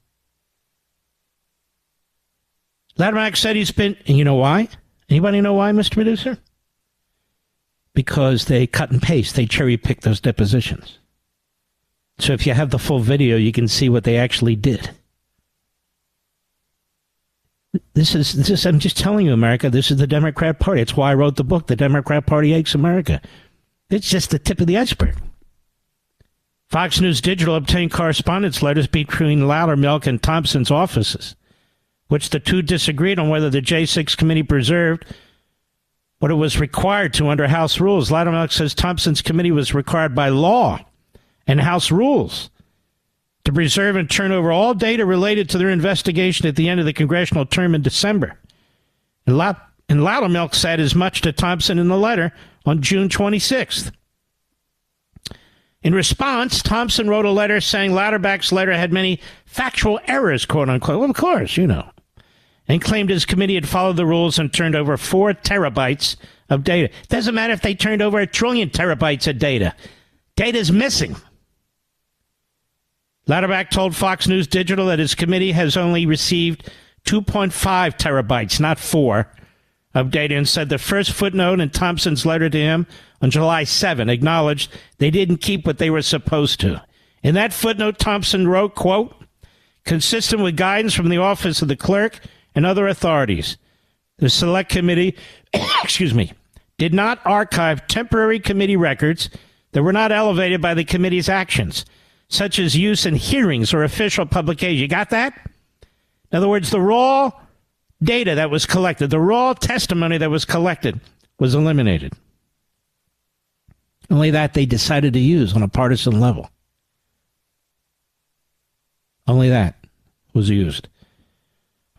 Vladimir said he's been, and you know why? Anybody know why, Mr. Producer? Because they cut and paste. They cherry-pick those depositions. So if you have the full video, you can see what they actually did. This is, I'm just telling you, America, this is the Democrat Party. It's why I wrote the book, The Democrat Party Hates America. It's just the tip of the iceberg. Fox News Digital obtained correspondence letters between Loudermilk and Thompson's offices, which the two disagreed on whether the J6 committee preserved what it was required to under House rules. Loudermilk says Thompson's committee was required by law and House rules to preserve and turn over all data related to their investigation at the end of the congressional term in December. And Loudermilk said as much to Thompson in the letter on June 26th. In response, Thompson wrote a letter saying Louderback's letter had many factual errors, quote unquote. Well, of course, you know. And claimed his committee had followed the rules and turned over 4 terabytes of data. Doesn't matter if they turned over 1 trillion terabytes of data. Data's missing. Louderback told Fox News Digital that his committee has only received 2.5 terabytes, not 4, of data, and said the first footnote in Thompson's letter to him on July 7 acknowledged they didn't keep what they were supposed to. In that footnote, Thompson wrote, quote, consistent with guidance from the office of the clerk and other authorities, the select committee, did not archive temporary committee records that were not elevated by the committee's actions, such as use in hearings or official publication. You got that? In other words, the raw data that was collected, the raw testimony that was collected was eliminated. Only that they decided to use on a partisan level. Only that was used.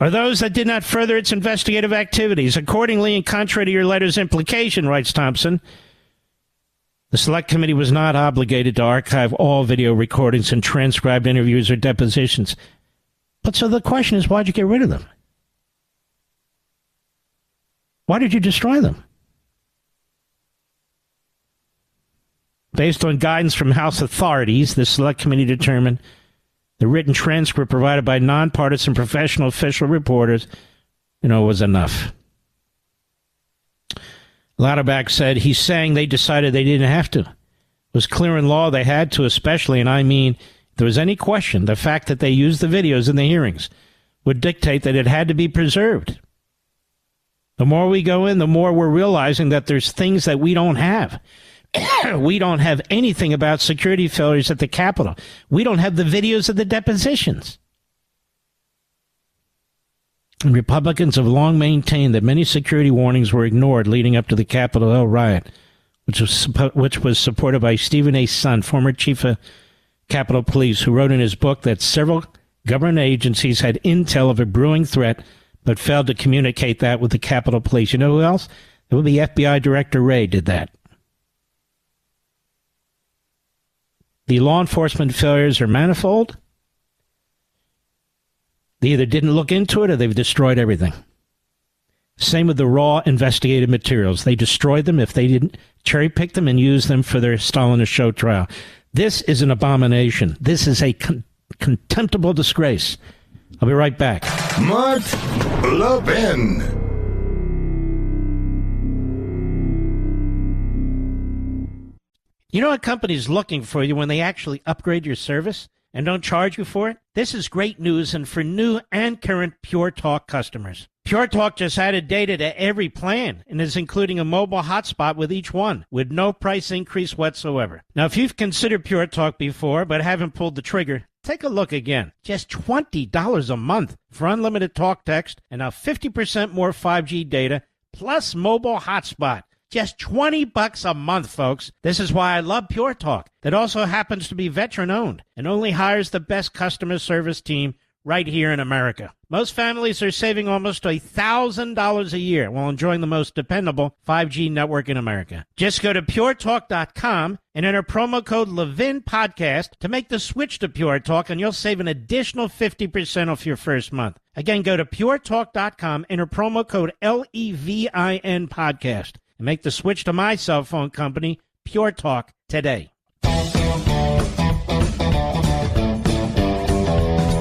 Or those that did not further its investigative activities. Accordingly, and contrary to your letter's implication, writes Thompson, the Select Committee was not obligated to archive all video recordings and transcribed interviews or depositions. But so the question is, why'd you get rid of them? Why did you destroy them? Based on guidance from House authorities, the Select Committee determined the written transcript provided by nonpartisan professional official reporters, was enough. Louderback said he's saying they decided they didn't have to. It was clear in law they had to, especially, and I mean, if there was any question, the fact that they used the videos in the hearings would dictate that it had to be preserved. The more we go in, the more we're realizing that there's things that we don't have. We don't have anything about security failures at the Capitol. We don't have the videos of the depositions. And Republicans have long maintained that many security warnings were ignored leading up to the Capitol Hill riot, which was supported by Stephen A. Sun, former chief of Capitol Police, who wrote in his book that several government agencies had intel of a brewing threat but failed to communicate that with the Capitol Police. You know who else? It would be FBI Director Wray did that. The law enforcement failures are manifold. They either didn't look into it or they've destroyed everything. Same with the raw investigative materials. They destroyed them if they didn't cherry pick them and use them for their Stalinist show trial. This is an abomination. This is a contemptible disgrace I'll be right back. Mark Levin. You know what company's looking for you when they actually upgrade your service and don't charge you for it? This is great news, and for new and current Pure Talk customers. Pure Talk just added data to every plan and is including a mobile hotspot with each one, with no price increase whatsoever. Now, if you've considered Pure Talk before but haven't pulled the trigger, take a look again. Just $20 a month for unlimited talk, text, and now 50% more 5G data, plus mobile hotspot. Just $20 a month, folks. This is why I love Pure Talk. That also happens to be veteran-owned and only hires the best customer service team right here in America. Most families are saving almost $1,000 a year while enjoying the most dependable 5G network in America. Just go to puretalk.com and enter promo code Levin Podcast to make the switch to Pure Talk, and you'll save an additional 50% off your first month. Again, go to puretalk.com, enter promo code LEVIN Podcast, and make the switch to my cell phone company, Pure Talk, today.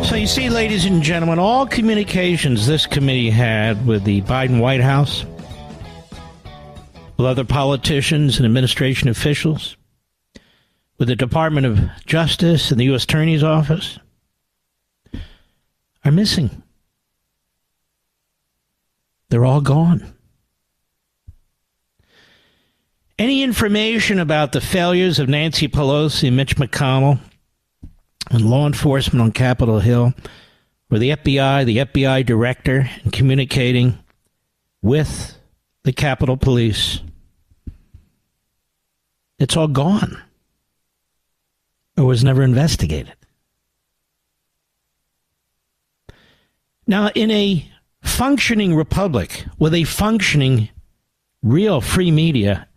So you see, ladies and gentlemen, all communications this committee had with the Biden White House, with other politicians and administration officials, with the Department of Justice and the U.S. Attorney's Office, are missing. They're all gone. Any information about the failures of Nancy Pelosi and Mitch McConnell and law enforcement on Capitol Hill, or the FBI director, and communicating with the Capitol Police, it's all gone, or was never investigated. Now, in a functioning republic with a functioning, real free media,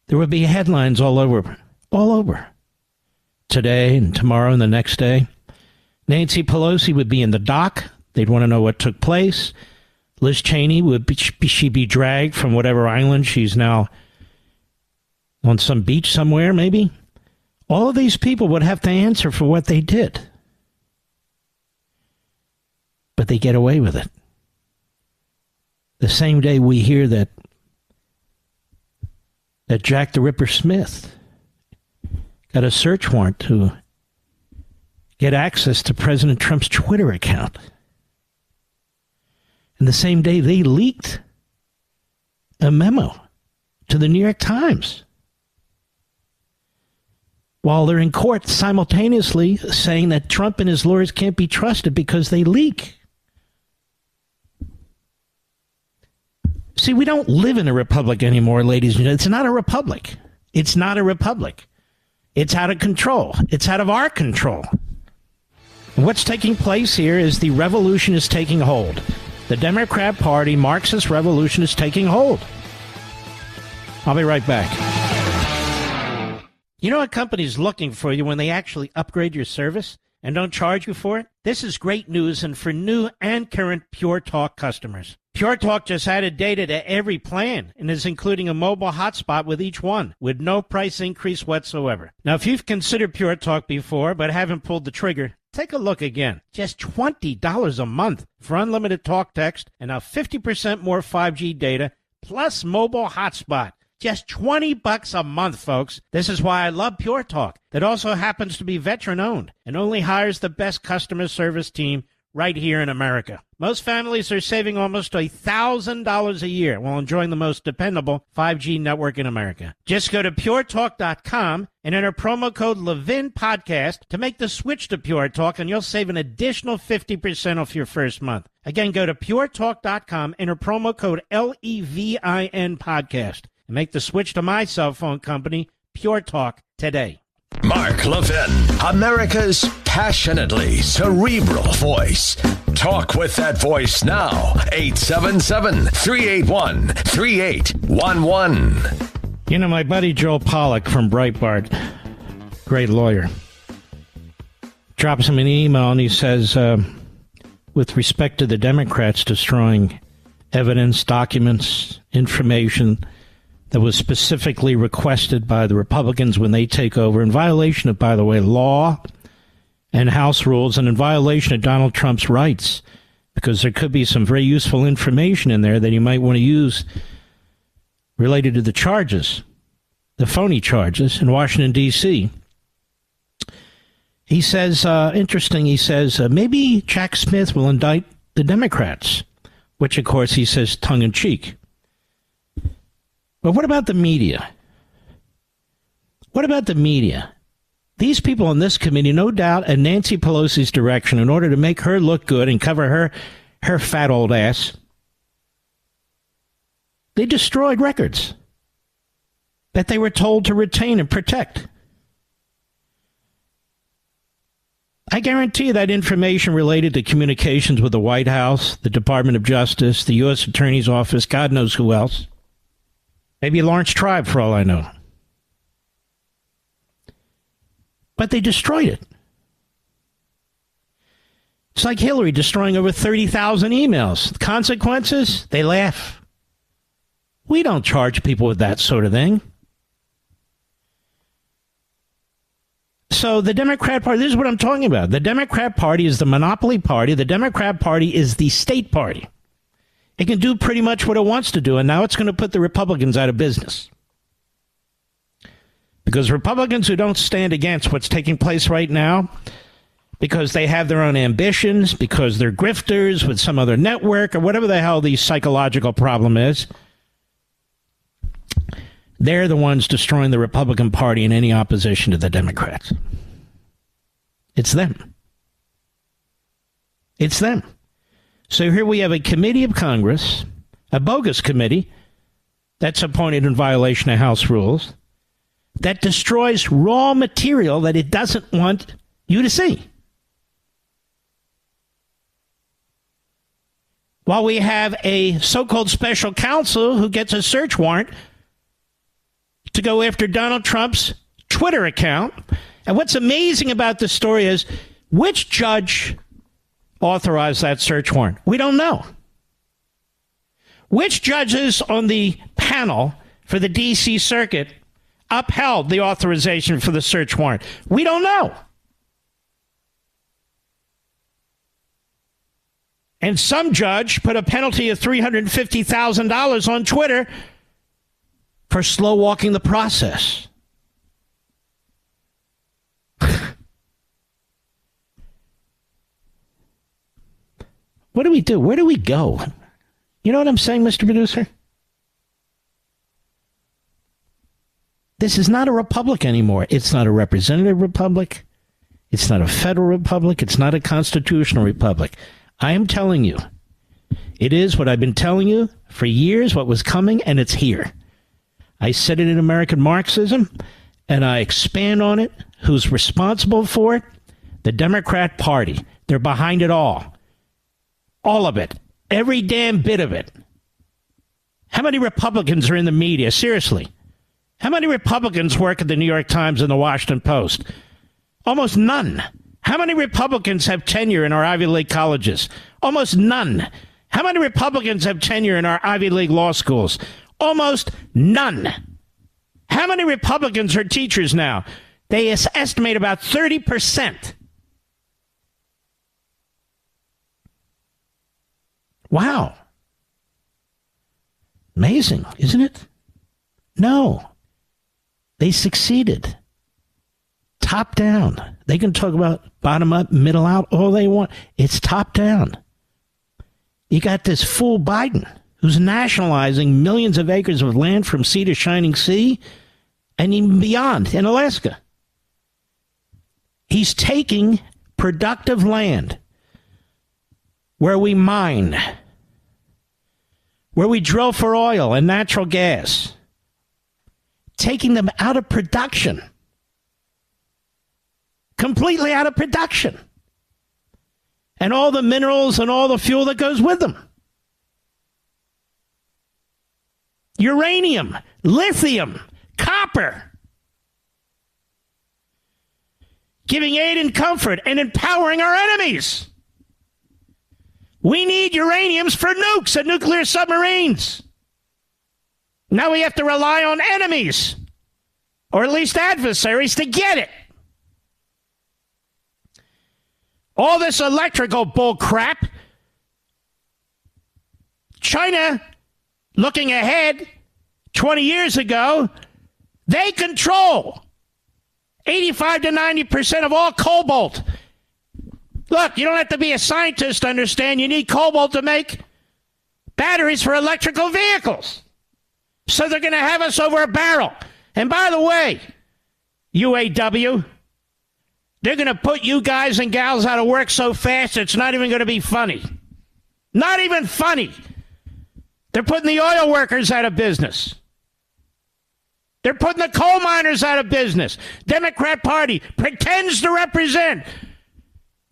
there would be headlines all over. Today and tomorrow and the next day. Nancy Pelosi would be in the dock. They'd want to know what took place. Liz Cheney, she'd be dragged from whatever island she's now on, some beach somewhere, maybe. All of these people would have to answer for what they did. But they get away with it. The same day we hear that Jack the Ripper Smith got a search warrant to get access to President Trump's Twitter account. And the same day they leaked a memo to the New York Times, while they're in court simultaneously saying that Trump and his lawyers can't be trusted because they leak. See, we don't live in a republic anymore, ladies and gentlemen. It's not a republic. It's not a republic. It's out of control. It's out of our control. And what's taking place here is the revolution is taking hold. The Democrat Party Marxist revolution is taking hold. I'll be right back. You know what company's looking for you when they actually upgrade your service and don't charge you for it? This is great news, and for new and current Pure Talk customers. Pure Talk just added data to every plan and is including a mobile hotspot with each one, with no price increase whatsoever. Now, if you've considered Pure Talk before but haven't pulled the trigger, take a look again. Just $20 a month for unlimited talk, text, and now 50% more 5G data, plus mobile hotspot. Just $20 a month, folks. This is why I love Pure Talk. That also happens to be veteran-owned and only hires the best customer service team right here in America. Most families are saving almost $1,000 a year while enjoying the most dependable 5G network in America. Just go to puretalk.com and enter promo code Levin Podcast to make the switch to Pure Talk, and you'll save an additional 50% off your first month. Again, go to puretalk.com, enter promo code LEVIN Podcast, and make the switch to my cell phone company, Pure Talk, today. Mark Levin, America's passionately cerebral voice. Talk with that voice now. 877-381-3811. You know, my buddy Joel Pollack from Breitbart, great lawyer, drops him an email and he says, with respect to the Democrats destroying evidence, documents, information that was specifically requested by the Republicans when they take over, in violation of, by the way, law and House rules and in violation of Donald Trump's rights, because there could be some very useful information in there that you might want to use related to the charges, the phony charges in Washington, D.C. He says, interesting, he says, maybe Jack Smith will indict the Democrats, which, of course, he says tongue-in-cheek. But what about the media? What about the media? These people on this committee, no doubt, at Nancy Pelosi's direction, in order to make her look good and cover her fat old ass, they destroyed records that they were told to retain and protect. I guarantee you that information related to communications with the White House, the Department of Justice, the U.S. Attorney's Office, God knows who else. Maybe Lawrence Tribe, for all I know. But they destroyed it. It's like Hillary destroying over 30,000 emails. Consequences? They laugh. We don't charge people with that sort of thing. So the Democrat Party, this is what I'm talking about. The Democrat Party is the monopoly party. The Democrat Party is the state party. It can do pretty much what it wants to do, and now it's going to put the Republicans out of business. Because Republicans who don't stand against what's taking place right now, because they have their own ambitions, because they're grifters with some other network, or whatever the hell the psychological problem is, they're the ones destroying the Republican Party in any opposition to the Democrats. It's them. It's them. So here we have a committee of Congress, a bogus committee that's appointed in violation of House rules, that destroys raw material that it doesn't want you to see. While we have a so-called special counsel who gets a search warrant to go after Donald Trump's Twitter account. And what's amazing about this story is, which judge authorized that search warrant? We don't know. Which judges on the panel for the D.C. Circuit upheld the authorization for the search warrant? We don't know. And some judge put a penalty of $350,000 on Twitter for slow walking the process. What do we do? Where do we go? You know what I'm saying, Mr. Producer? This is not a republic anymore. It's not a representative republic. It's not a federal republic. It's not a constitutional republic. I am telling you, it is what I've been telling you for years, what was coming, and it's here. I said it in American Marxism, and I expand on it. Who's responsible for it? The Democrat Party. They're behind it all. All of it. Every damn bit of it. How many Republicans are in the media? Seriously. How many Republicans work at the New York Times and the Washington Post? Almost none. How many Republicans have tenure in our Ivy League colleges? Almost none. How many Republicans have tenure in our Ivy League law schools? Almost none. How many Republicans are teachers now? They estimate about 30%. Wow. Amazing, isn't it? No. They succeeded. Top down. They can talk about bottom up, middle out, all they want. It's top down. You got this fool Biden who's nationalizing millions of acres of land from sea to shining sea and even beyond in Alaska. He's taking productive land where we mine, where we drill for oil and natural gas, taking them out of production, completely out of production, and all the minerals and all the fuel that goes with them. Uranium, lithium, copper. Giving aid and comfort and empowering our enemies. We need uraniums for nukes and nuclear submarines. Now we have to rely on enemies, or at least adversaries, to get it. All this electrical bull crap. China, looking ahead 20 years ago, they control 85 to 90% of all cobalt. Look, you don't have to be a scientist to understand you need cobalt to make batteries for electrical vehicles. So they're going to have us over a barrel. And by the way, UAW, they're going to put you guys and gals out of work so fast it's not even going to be funny. Not even funny. They're putting the oil workers out of business. They're putting the coal miners out of business. Democrat Party pretends to represent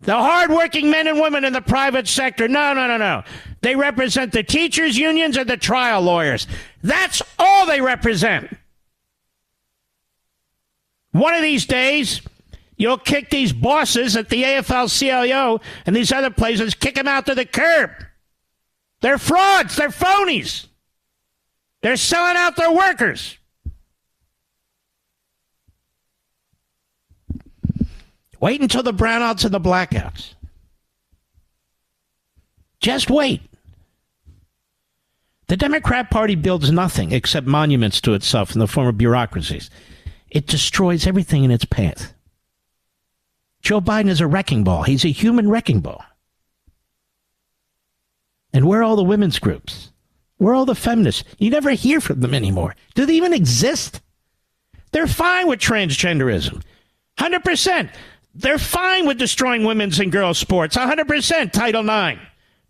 the hardworking men and women in the private sector. No. They represent the teachers' unions and the trial lawyers. That's all they represent. One of these days, you'll kick these bosses at the AFL-CIO and these other places, kick them out to the curb. They're frauds. They're phonies. They're selling out their workers. Wait until the brownouts and the blackouts. Just wait. The Democrat Party builds nothing except monuments to itself in the form of bureaucracies. It destroys everything in its path. Joe Biden is a wrecking ball. He's a human wrecking ball. And where are all the women's groups? Where are all the feminists? You never hear from them anymore. Do they even exist? They're fine with transgenderism. 100%. They're fine with destroying women's and girls' sports. 100% Title IX.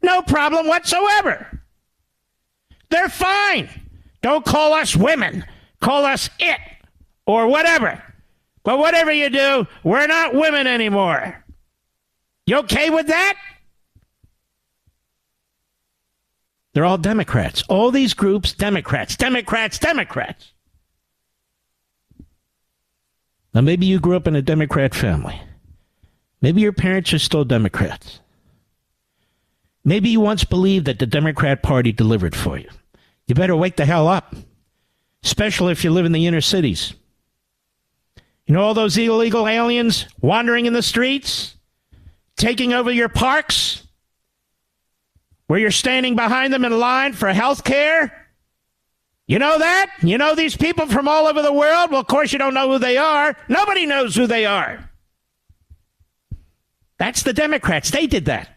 No problem whatsoever. They're fine. Don't call us women. Call us it or whatever. But whatever you do, we're not women anymore. You okay with that? They're all Democrats. All these groups, Democrats. Now, maybe you grew up in a Democrat family. Maybe your parents are still Democrats. Maybe you once believed that the Democrat Party delivered for you. You better wake the hell up, especially if you live in the inner cities. You know all those illegal aliens wandering in the streets, taking over your parks, where you're standing behind them in line for health care? You know that? You know these people from all over the world? Well, of course you don't know who they are. Nobody knows who they are. That's the Democrats. They did that.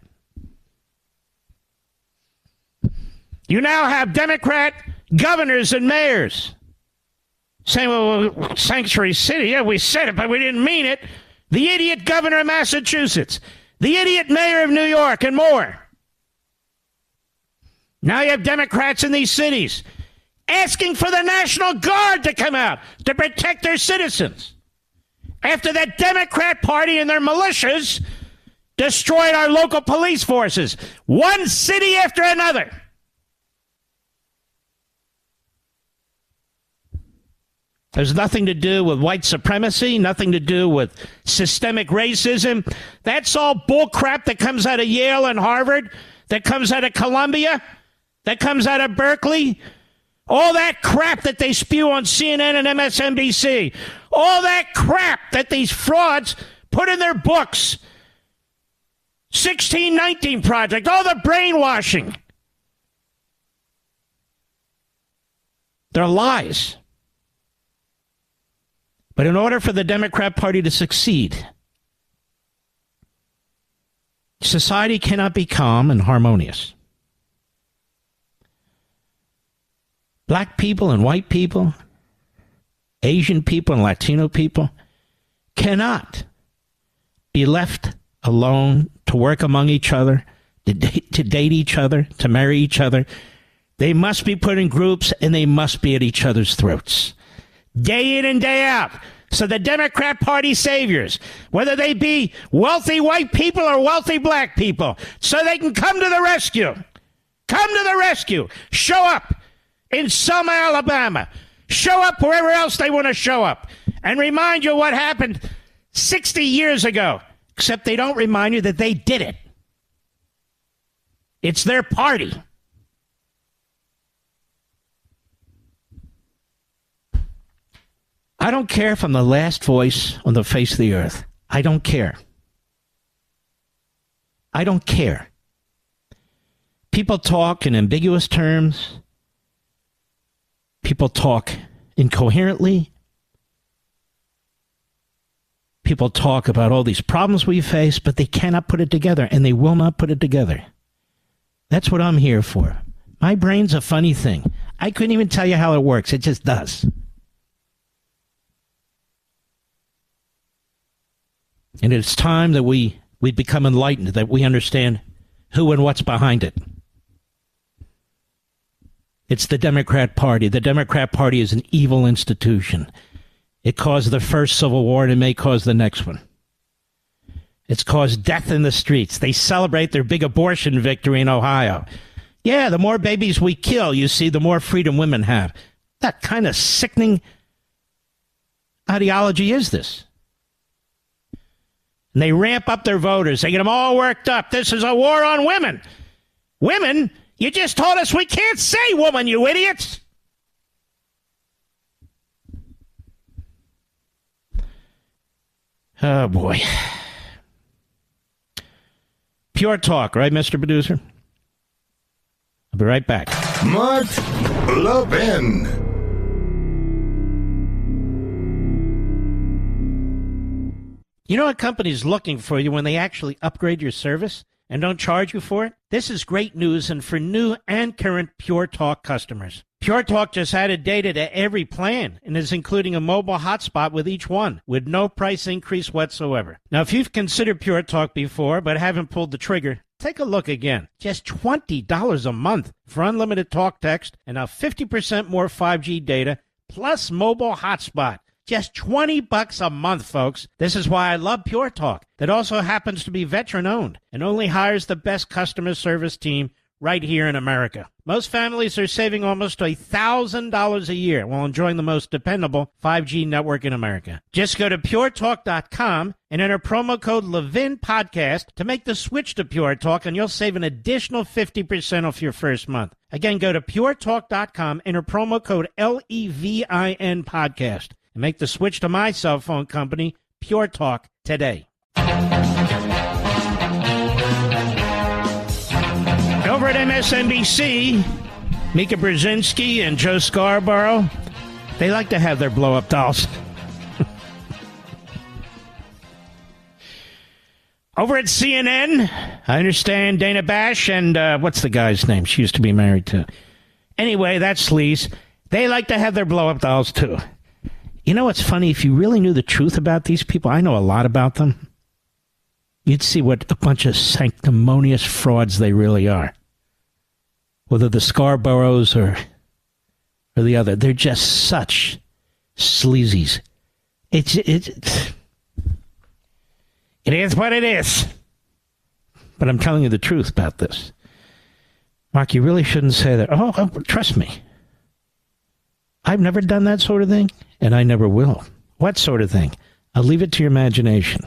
You now have Democrat governors and mayors saying, well, Sanctuary City, yeah, we said it, but we didn't mean it. The idiot governor of Massachusetts, the idiot mayor of New York, and more. Now you have Democrats in these cities asking for the National Guard to come out to protect their citizens after that Democrat Party and their militias destroyed our local police forces, one city after another. There's nothing to do with white supremacy, nothing to do with systemic racism. That's all bullcrap that comes out of Yale and Harvard, that comes out of Columbia, that comes out of Berkeley. All that crap that they spew on CNN and MSNBC. All that crap that these frauds put in their books. 1619 Project, all the brainwashing. They're lies. But in order for the Democrat Party to succeed, society cannot be calm and harmonious. Black people and white people, Asian people and Latino people cannot be left alone to work among each other, to date each other, to marry each other. They must be put in groups and they must be at each other's throats. Day in and day out. So the Democrat Party saviors, whether they be wealthy white people or wealthy black people, so they can come to the rescue. Come to the rescue. Show up in Selma, Alabama. Show up wherever else they want to show up. And remind you what happened 60 years ago. Except they don't remind you that they did it. It's their party. I don't care if I'm the last voice on the face of the earth. I don't care. I don't care. People talk in ambiguous terms. People talk incoherently. People talk about all these problems we face, but they cannot put it together, and they will not put it together. That's what I'm here for. My brain's a funny thing. I couldn't even tell you how it works. It just does. And it's time that we become enlightened, that we understand who and what's behind it. It's the Democrat Party. The Democrat Party is an evil institution. It caused the first Civil War, and it may cause the next one. It's caused death in the streets. They celebrate their big abortion victory in Ohio. Yeah, the more babies we kill, you see, the more freedom women have. That kind of sickening ideology is this? And they ramp up their voters. They get them all worked up. This is a war on women. Women? You just told us we can't say woman, you idiots. Oh, boy. Pure talk, right, Mr. Producer? I'll be right back. Mark Levin. You know what company's looking for you when they actually upgrade your service and don't charge you for it? This is great news, and for new and current Pure Talk customers. Pure Talk just added data to every plan and is including a mobile hotspot with each one, with no price increase whatsoever. Now, if you've considered Pure Talk before but haven't pulled the trigger, take a look again. Just $20 a month for unlimited talk, text, and now 50% more 5G data, plus mobile hotspot. Just $20 a month, folks. This is why I love Pure Talk. That also happens to be veteran-owned and only hires the best customer service team right here in America. Most families are saving almost $1,000 a year while enjoying the most dependable 5G network in America. Just go to puretalk.com and enter promo code Levin Podcast to make the switch to Pure Talk, and you'll save an additional 50% off your first month. Again, go to puretalk.com, enter promo code LEVIN Podcast, and make the switch to my cell phone company, Pure Talk, today. Over at MSNBC, Mika Brzezinski and Joe Scarborough, they like to have their blow-up dolls. Over at CNN, I understand Dana Bash and what's the guy's name she used to be married to? Anyway, that's sleaze. They like to have their blow-up dolls, too. You know what's funny? If you really knew the truth about these people, I know a lot about them, you'd see what a bunch of sanctimonious frauds they really are. Whether the Scarboroughs or the other, they're just such sleazies. It is what it is. But I'm telling you the truth about this. Mark, you really shouldn't say that. Oh, trust me. I've never done that sort of thing, and I never will. What sort of thing? I'll leave it to your imagination.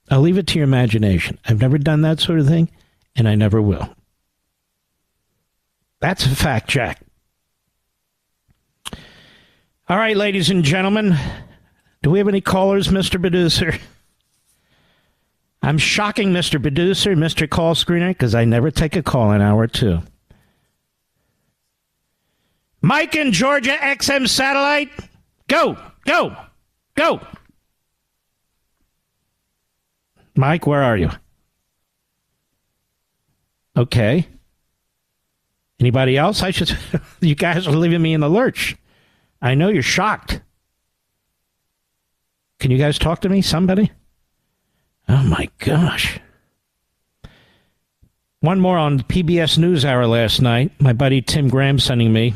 I'll leave it to your imagination. I've never done that sort of thing, and I never will. That's a fact, Jack. All right, ladies and gentlemen. Do we have any callers, Mr. Producer? I'm shocking Mr. Producer, Mr. Call Screener, because I never take a call in hour two. Mike in Georgia, XM Satellite. Go, go, go. Mike, where are you? Okay. Anybody else? You guys are leaving me in the lurch. I know you're shocked. Can you guys talk to me? Somebody? Oh, my gosh. One more on PBS NewsHour last night. My buddy Tim Graham sending me.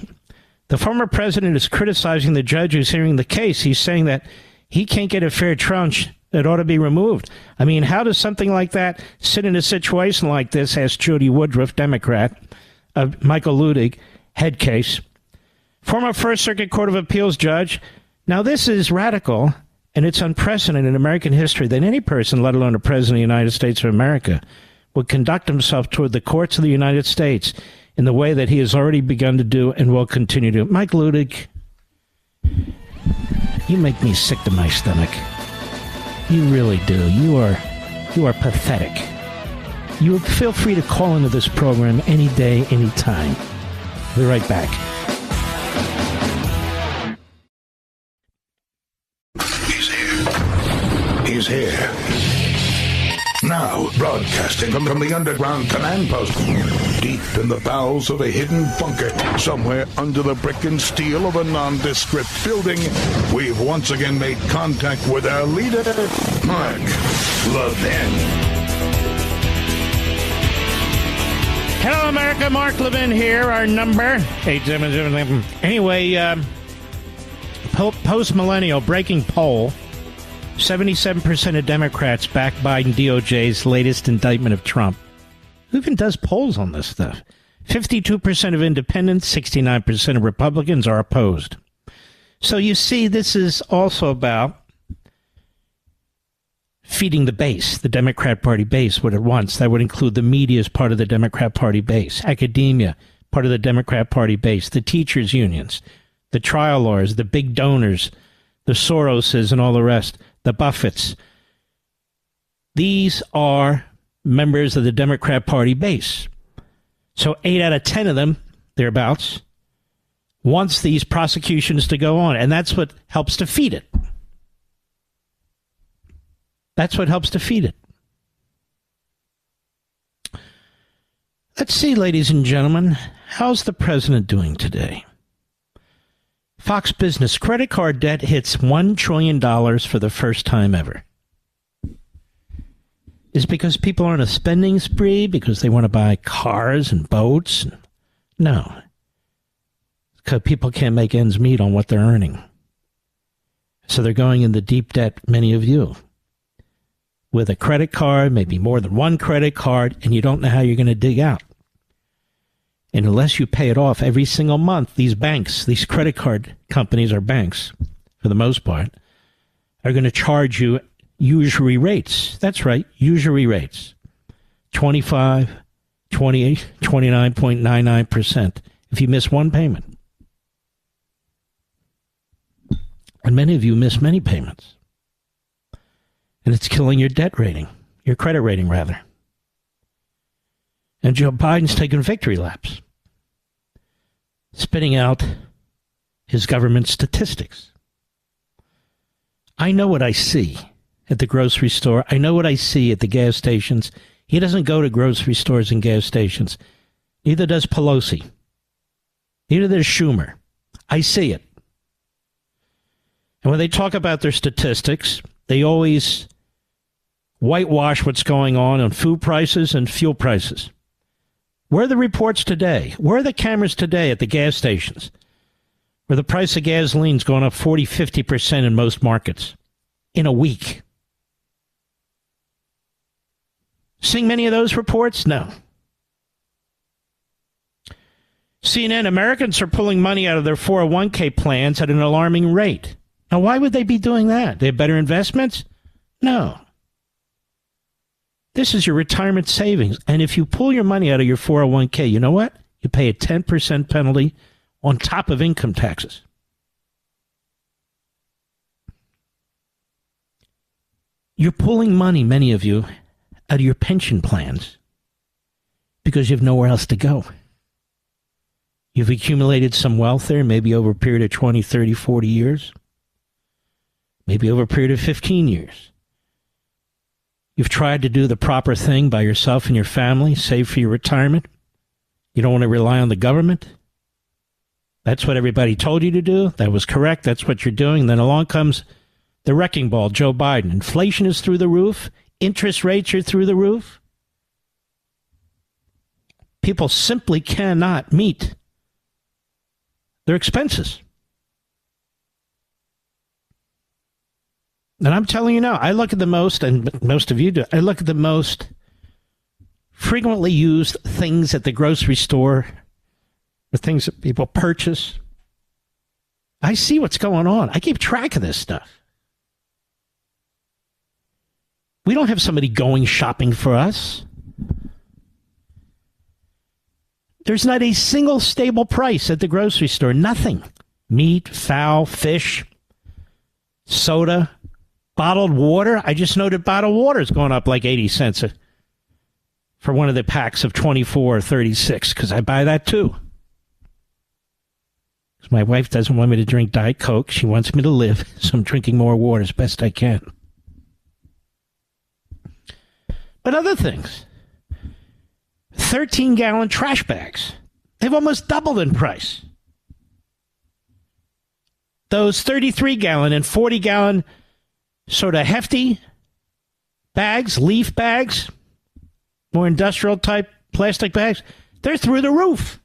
The former president is criticizing the judge who's hearing the case. He's saying that he can't get a fair trial that ought to be removed. I mean, how does something like that sit in a situation like this? Asked Jody Woodruff, Democrat, of Michael Ludig, head case. Former First Circuit Court of Appeals judge. Now, this is radical, and it's unprecedented in American history that any person, let alone a president of the United States of America, would conduct himself toward the courts of the United States in the way that he has already begun to do and will continue to. Mike Ludig, you make me sick to my stomach. You really do. You are You are pathetic. You feel free to call into this program any day, any time. We'll be right back. He's here. Now, broadcasting from the underground command post, deep in the bowels of a hidden bunker, somewhere under the brick and steel of a nondescript building, we've once again made contact with our leader, Mark Levin. Hello, America. Mark Levin here. Our number, 877. Anyway, post-millennial breaking poll. 77% of Democrats back Biden DOJ's latest indictment of Trump. Who even does polls on this stuff? 52% of independents, 69% of Republicans are opposed. So you see, this is also about feeding the base, the Democrat Party base, what it wants. That would include the media as part of the Democrat Party base, academia, part of the Democrat Party base, the teachers' unions, the trial lawyers, the big donors, the Soroses and all the rest, the Buffetts. These are members of the Democrat Party base. So 8 out of 10 of them, thereabouts, wants these prosecutions to go on. And that's what helps to feed it. That's what helps to feed it. Let's see, ladies and gentlemen, how's the president doing today? Fox Business, credit card debt hits $1 trillion for the first time ever. Is it because people are on a spending spree because they want to buy cars and boats? No. Because people can't make ends meet on what they're earning. So they're going into deep debt, many of you, with a credit card, maybe more than one credit card, and you don't know how you're going to dig out. And unless you pay it off every single month, these banks, these credit card companies are banks, for the most part, are going to charge you usury rates. That's right, usury rates. 25, 28, 29.99% if you miss one payment. And many of you miss many payments. And it's killing your debt rating, your credit rating, rather. And Joe Biden's taking victory laps, spitting out his government statistics. I know what I see at the grocery store. I know what I see at the gas stations. He doesn't go to grocery stores and gas stations. Neither does Pelosi. Neither does Schumer. I see it. And when they talk about their statistics, they always whitewash what's going on food prices and fuel prices. Where are the reports today? Where are the cameras today at the gas stations where the price of gasoline's gone up 40, 50% in most markets in a week? Seeing many of those reports? No. CNN, Americans are pulling money out of their 401k plans at an alarming rate. Now, why would they be doing that? They have better investments? No. This is your retirement savings. And if you pull your money out of your 401k, you know what? You pay a 10% penalty on top of income taxes. You're pulling money, many of you, out of your pension plans because you have nowhere else to go. You've accumulated some wealth there, maybe over a period of 20, 30, 40 years. Maybe over a period of 15 years. You've tried to do the proper thing by yourself and your family, save for your retirement. You don't want to rely on the government. That's what everybody told you to do. That was correct. That's what you're doing. Then along comes the wrecking ball, Joe Biden. Inflation is through the roof. Interest rates are through the roof. People simply cannot meet their expenses. And I'm telling you now, I look at the most, and most of you do, I look at the most frequently used things at the grocery store, the things that people purchase. I see what's going on. I keep track of this stuff. We don't have somebody going shopping for us. There's not a single stable price at the grocery store. Nothing. Meat, fowl, fish, soda, Bottled water, I just know that bottled water is going up like 80 cents for one of the packs of 24 or 36, because I buy that too. My wife doesn't want me to drink Diet Coke. She wants me to live, so I'm drinking more water as best I can. But other things. 13-gallon trash bags. They've almost doubled in price. Those 33-gallon and 40-gallon sort of hefty bags, leaf bags, more industrial-type plastic bags, they're through the roof.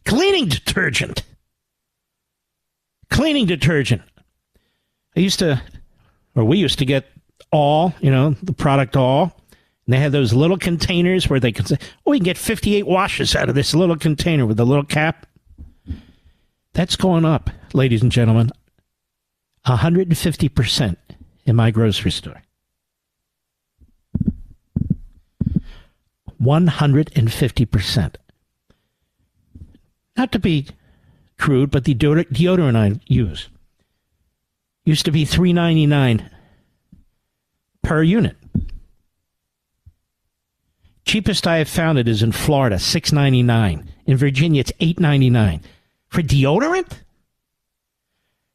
Cleaning detergent. We used to get all, the product all. And they had those little containers where they could say, we can get 58 washes out of this little container with a little cap. That's going up, ladies and gentlemen, 150% in my grocery store. 150%. Not to be crude, but the deodorant I use used to be $3.99 per unit. Cheapest I have found it is in Florida, $6.99. In Virginia, it's $8.99 for deodorant.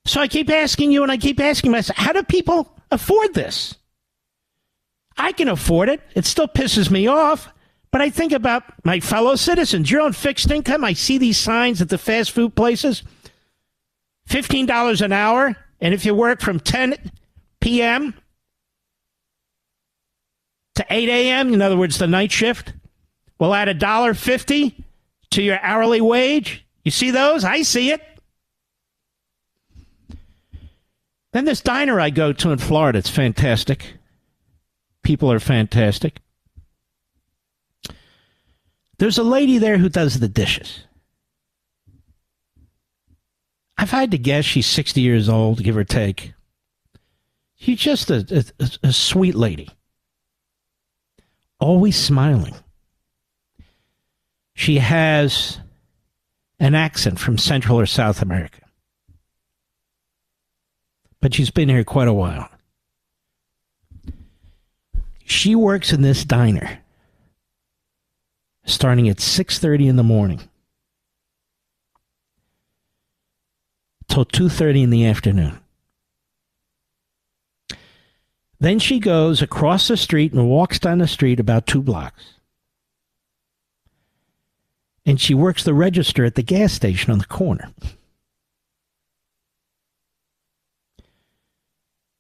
So I keep asking you, and I keep asking myself, how do people afford this? I can afford it. It still pisses me off. But I think about my fellow citizens. You're on fixed income. I see these signs at the fast food places. $15 an hour. And if you work from 10 p.m. to 8 a.m., in other words, the night shift, we'll add $1.50 to your hourly wage. You see those? I see it. Then this diner I go to in Florida, it's fantastic. People are fantastic. There's a lady there who does the dishes. I've had to guess she's 60 years old, give or take. She's just a sweet lady. Always smiling. She has an accent from Central or South America. But she's been here quite a while. She works in this diner starting at 6:30 in the morning till 2:30 in the afternoon. Then she goes across the street and walks down the street about 2 blocks. And she works the register at the gas station on the corner.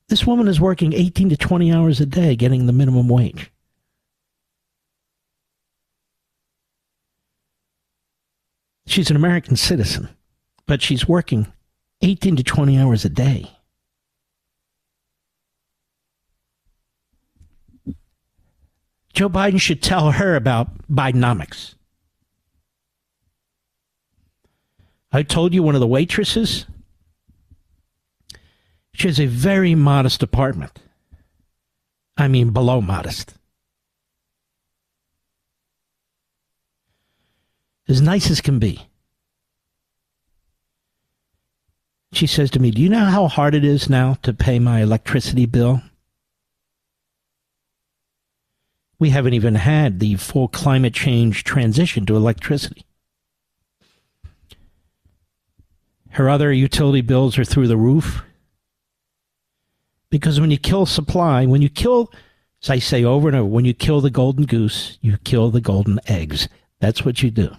This woman is working 18 to 20 hours a day getting the minimum wage. She's an American citizen, but she's working 18 to 20 hours a day. Joe Biden should tell her about Bidenomics. I told you one of the waitresses, she has a very modest apartment. I mean, below modest. As nice as can be. She says to me, do you know how hard it is now to pay my electricity bill? We haven't even had the full climate change transition to electricity. Her other utility bills are through the roof. Because when you kill supply, when you kill, as I say over and over, when you kill the golden goose, you kill the golden eggs. That's what you do.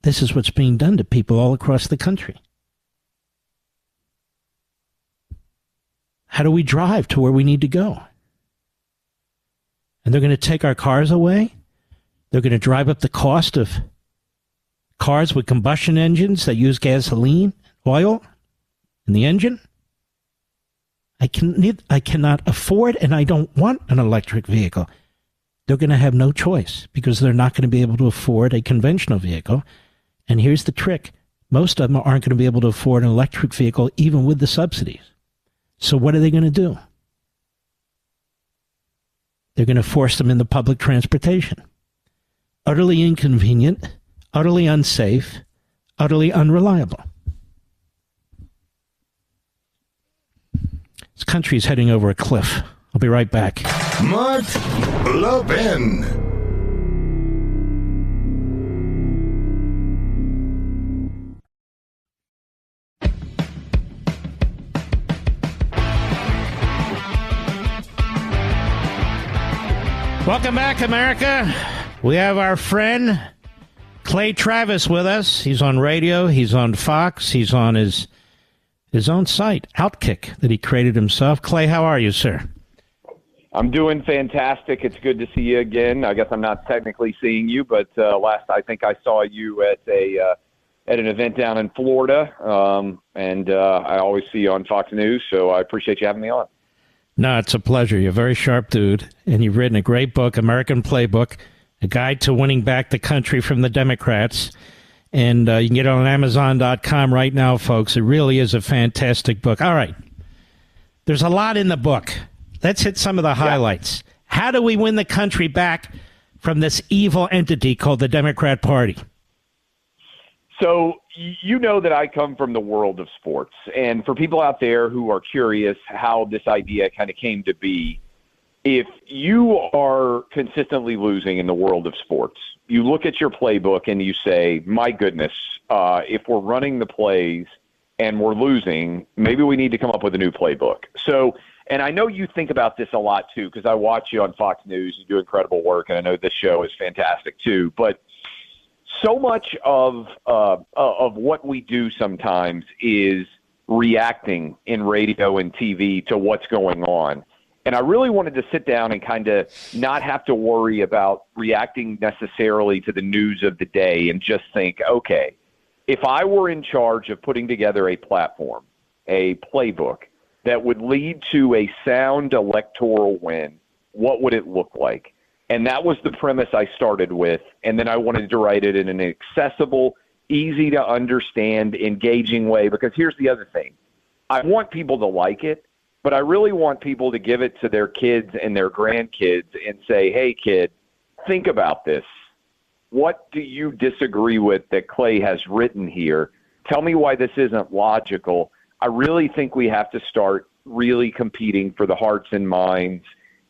This is what's being done to people all across the country. How do we drive to where we need to go? And they're going to take our cars away? They're going to drive up the cost of cars with combustion engines that use gasoline, oil in the engine? I cannot afford, and I don't want an electric vehicle. They're going to have no choice because they're not going to be able to afford a conventional vehicle. And here's the trick. Most of them aren't going to be able to afford an electric vehicle even with the subsidies. So what are they going to do? They're going to force them into public transportation. Utterly inconvenient, utterly unsafe, utterly unreliable. country's heading over a cliff. I'll be right back. Mark Levin. Welcome back, America. We have our friend Clay Travis with us. He's on radio. He's on Fox. He's on his own site, Outkick, that he created himself. Clay, how are you, sir? I'm doing fantastic. It's good to see you again. I guess I'm not technically seeing you, but last I think I saw you at an event down in Florida, and I always see you on Fox News, so I appreciate you having me on. No, it's a pleasure. You're a very sharp dude, and you've written a great book, American Playbook, A Guide to Winning Back the Country from the Democrats. And you can get it on Amazon.com right now, folks. It really is a fantastic book. All right. There's a lot in the book. Let's hit some of the highlights. How do we win the country back from this evil entity called the Democrat Party? So you know that I come from the world of sports. And for people out there who are curious how this idea kind of came to be, if you are consistently losing in the world of sports, you look at your playbook and you say, my goodness, if we're running the plays and we're losing, maybe we need to come up with a new playbook. So, and I know you think about this a lot too, because I watch you on Fox News. You do incredible work, and I know this show is fantastic too. But so much of what we do sometimes is reacting in radio and TV to what's going on. And I really wanted to sit down and kind of not have to worry about reacting necessarily to the news of the day and just think, okay, if I were in charge of putting together a platform, a playbook that would lead to a sound electoral win, what would it look like? And that was the premise I started with. And then I wanted to write it in an accessible, easy to understand, engaging way. Because here's the other thing. I want people to like it, but I really want people to give it to their kids and their grandkids and say, hey, kid, think about this. What do you disagree with that Clay has written here? Tell me why this isn't logical. I really think we have to start really competing for the hearts and minds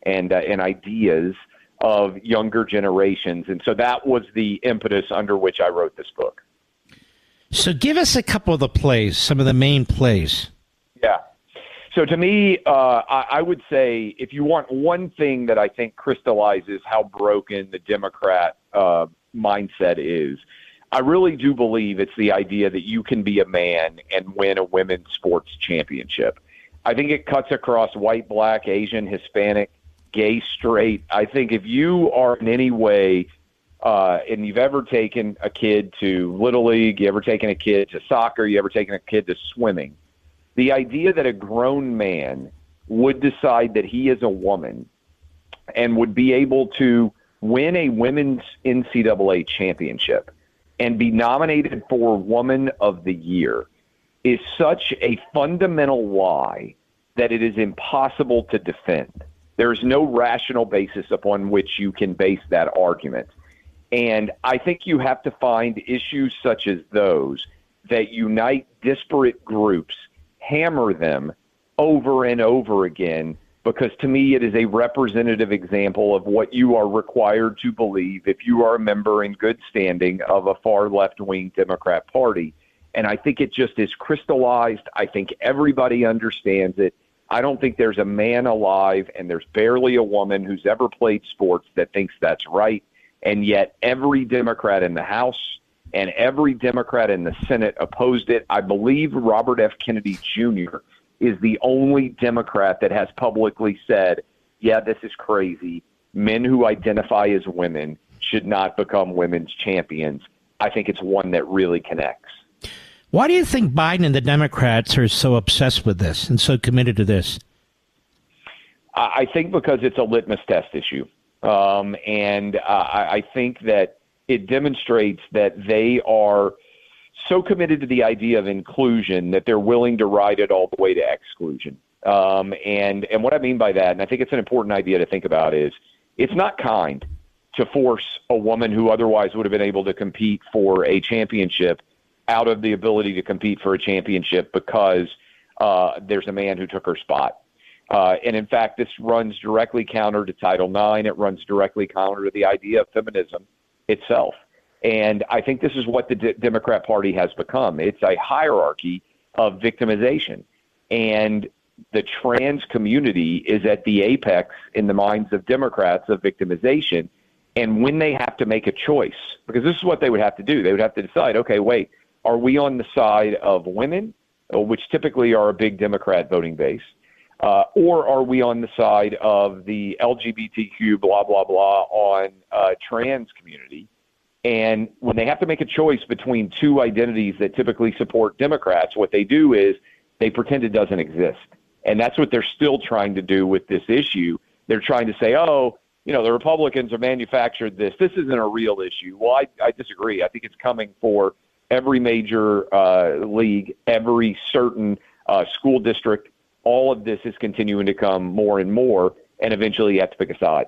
and ideas of younger generations. And so that was the impetus under which I wrote this book. So give us a couple of the plays, some of the main plays. Yeah. So to me, I would say if you want one thing that I think crystallizes how broken the Democrat mindset is, I really do believe it's the idea that you can be a man and win a women's sports championship. I think it cuts across white, black, Asian, Hispanic, gay, straight. I think if you are in any way, and you've ever taken a kid to Little League, you ever taken a kid to soccer, you ever taken a kid to swimming, the idea that a grown man would decide that he is a woman and would be able to win a women's NCAA championship and be nominated for Woman of the Year is such a fundamental lie that it is impossible to defend. There's no rational basis upon which you can base that argument. And I think you have to find issues such as those that unite disparate groups, hammer them over and over again, because to me it is a representative example of what you are required to believe if you are a member in good standing of a far left-wing Democrat Party. And I think it just is crystallized. I think everybody understands it. I don't think there's a man alive, and there's barely a woman who's ever played sports that thinks that's right. And yet every Democrat in the House and every Democrat in the Senate opposed it. I believe Robert F. Kennedy Jr. is the only Democrat that has publicly said, yeah, this is crazy. Men who identify as women should not become women's champions. I think it's one that really connects. Why do you think Biden and the Democrats are so obsessed with this and so committed to this? I think because it's a litmus test issue. And I think that it demonstrates that they are so committed to the idea of inclusion that they're willing to ride it all the way to exclusion. And what I mean by that, and I think it's an important idea to think about, is it's not kind to force a woman who otherwise would have been able to compete for a championship out of the ability to compete for a championship because there's a man who took her spot. And in fact, this runs directly counter to Title IX. It runs directly counter to the idea of feminism itself. And I think this is what the Democrat Party has become. It's a hierarchy of victimization. And the trans community is at the apex in the minds of Democrats of victimization. And when they have to make a choice, because this is what they would have to do, they would have to decide, okay, wait, are we on the side of women, which typically are a big Democrat voting base, or are we on the side of the LGBTQ blah, blah, blah on trans community? And when they have to make a choice between two identities that typically support Democrats, what they do is they pretend it doesn't exist. And that's what they're still trying to do with this issue. They're trying to say, oh, you know, the Republicans have manufactured this. This isn't a real issue. Well, I disagree. I think it's coming for every major league, every certain school district. All of this is continuing to come more and more, and eventually you have to pick a side.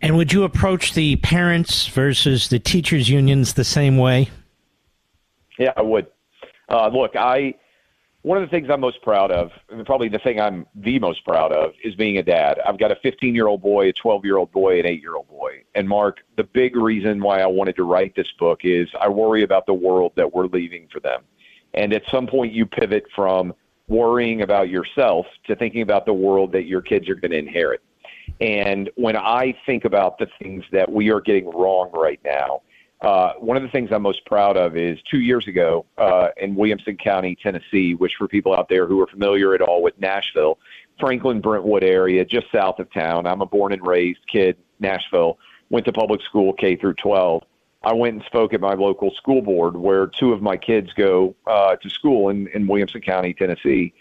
And would you approach the parents versus the teachers unions the same way? Yeah, I would. Look, one of the things I'm most proud of, and probably the thing I'm the most proud of, is being a dad. I've got a 15-year-old boy, a 12-year-old boy, an 8-year-old boy. And Mark, the big reason why I wanted to write this book is I worry about the world that we're leaving for them. And at some point you pivot from worrying about yourself to thinking about the world that your kids are going to inherit. And when I think about the things that we are getting wrong right now, one of the things I'm most proud of is 2 years ago in Williamson County, Tennessee, which for people out there who are familiar at all with Nashville, Franklin, Brentwood area, just south of town. I'm a born and raised kid, Nashville, went to public school K through 12. I went and spoke at my local school board where two of my kids go to school in Williamson County, Tennessee,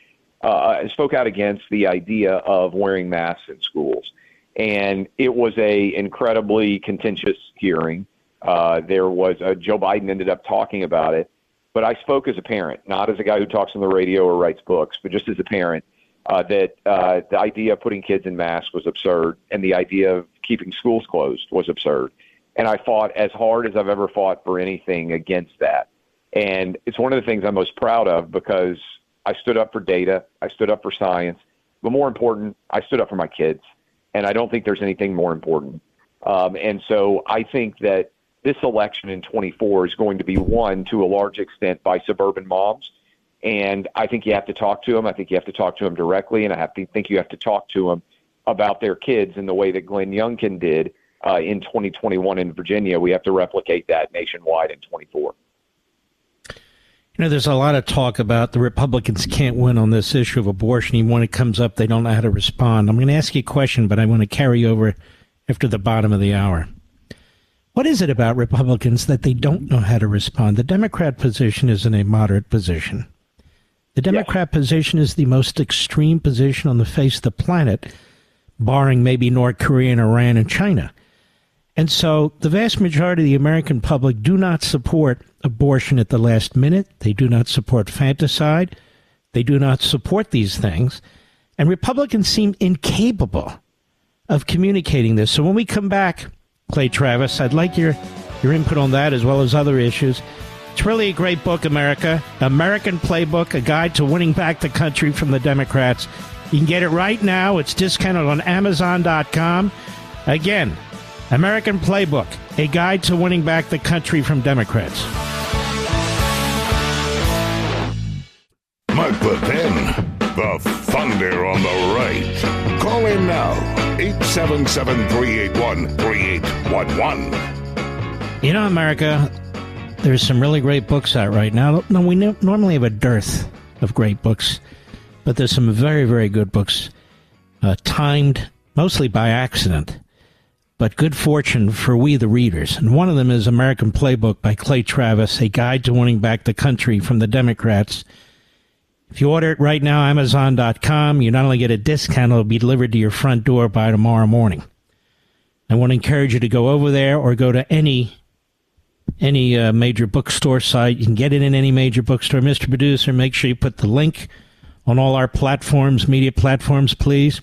and spoke out against the idea of wearing masks in schools. And it was a incredibly contentious hearing. There was Joe Biden ended up talking about it, but I spoke as a parent, not as a guy who talks on the radio or writes books, but just as a parent, that the idea of putting kids in masks was absurd, and the idea of keeping schools closed was absurd. And I fought as hard as I've ever fought for anything against that. And it's one of the things I'm most proud of because I stood up for data, I stood up for science, but more important, I stood up for my kids. And I don't think there's anything more important. And so I think that this election in 24 is going to be won to a large extent by suburban moms. And I think you have to talk to them. I think you have to talk to them directly. And I think you have to talk to them about their kids in the way that Glenn Youngkin did in 2021 in Virginia. We have to replicate that nationwide in 24. You know, there's a lot of talk about the Republicans can't win on this issue of abortion. Even when it comes up, they don't know how to respond. I'm going to ask you a question, but I want to carry over after the bottom of the hour. What is it about Republicans that they don't know how to respond? The Democrat position isn't a moderate position. The Democrat position is the most extreme position on the face of the planet, barring maybe North Korea and Iran and China. And so the vast majority of the American public do not support abortion at the last minute. They do not support fanticide. They do not support these things. And Republicans seem incapable of communicating this. So when we come back, Clay Travis, I'd like your input on that as well as other issues. It's really a great book, America. American Playbook, a guide to winning back the country from the Democrats. You can get it right now. It's discounted on Amazon.com. Again, American Playbook, a guide to winning back the country from Democrats. Mark the 10, the thunder on the right. Call in now, 877-381-3811. You know, America, there's some really great books out right now. No, we normally have a dearth of great books, but there's some very, very good books, timed mostly by accident, but good fortune for we, the readers. And one of them is American Playbook by Clay Travis, a guide to winning back the country from the Democrats. If you order it right now, Amazon.com, you not only get a discount, it'll be delivered to your front door by tomorrow morning. I want to encourage you to go over there or go to any major bookstore site. You can get it in any major bookstore. Mr. Producer, make sure you put the link on all our platforms, media platforms, please.